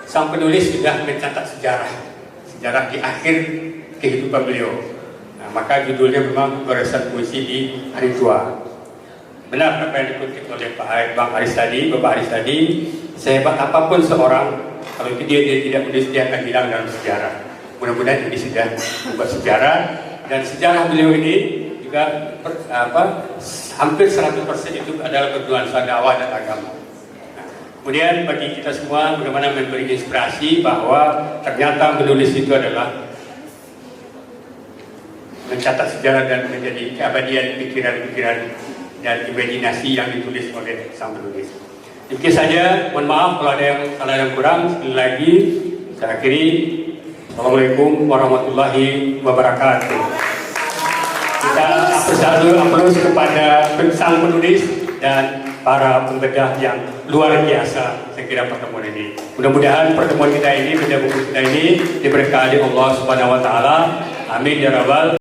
sang penulis sudah mencatat sejarah di akhir kehidupan beliau. Nah, maka judulnya memang Goresan Puisi di Hari Tua. Benar apa yang dikutip oleh Bang Aris tadi, Bapak Aris tadi, sehebat apapun seorang, kalau dia tidak menulis, dia akan hilang dalam sejarah. Mudah-mudahan ini sudah membuat sejarah, dan sejarah beliau ini juga hampir 100% itu adalah bernuansa dakwah dan agama. Nah, kemudian bagi kita semua bagaimana memberi inspirasi bahwa ternyata menulis itu adalah mencatat sejarah dan menjadi keabadian pikiran-pikiran dan imajinasi yang ditulis oleh sang penulis. Demikian saja, mohon maaf kalau ada yang salah dan kurang. Sekali lagi saya akhiri. Assalamualaikum warahmatullahi wabarakatuh. Kita apresiasi kepada sang penulis dan para pembedah yang luar biasa. Saya kira pertemuan ini. Mudah-mudahan pertemuan kita ini, benda buku kita ini diberkahi Allah Subhanahu Wa Taala. Amin ya rabbal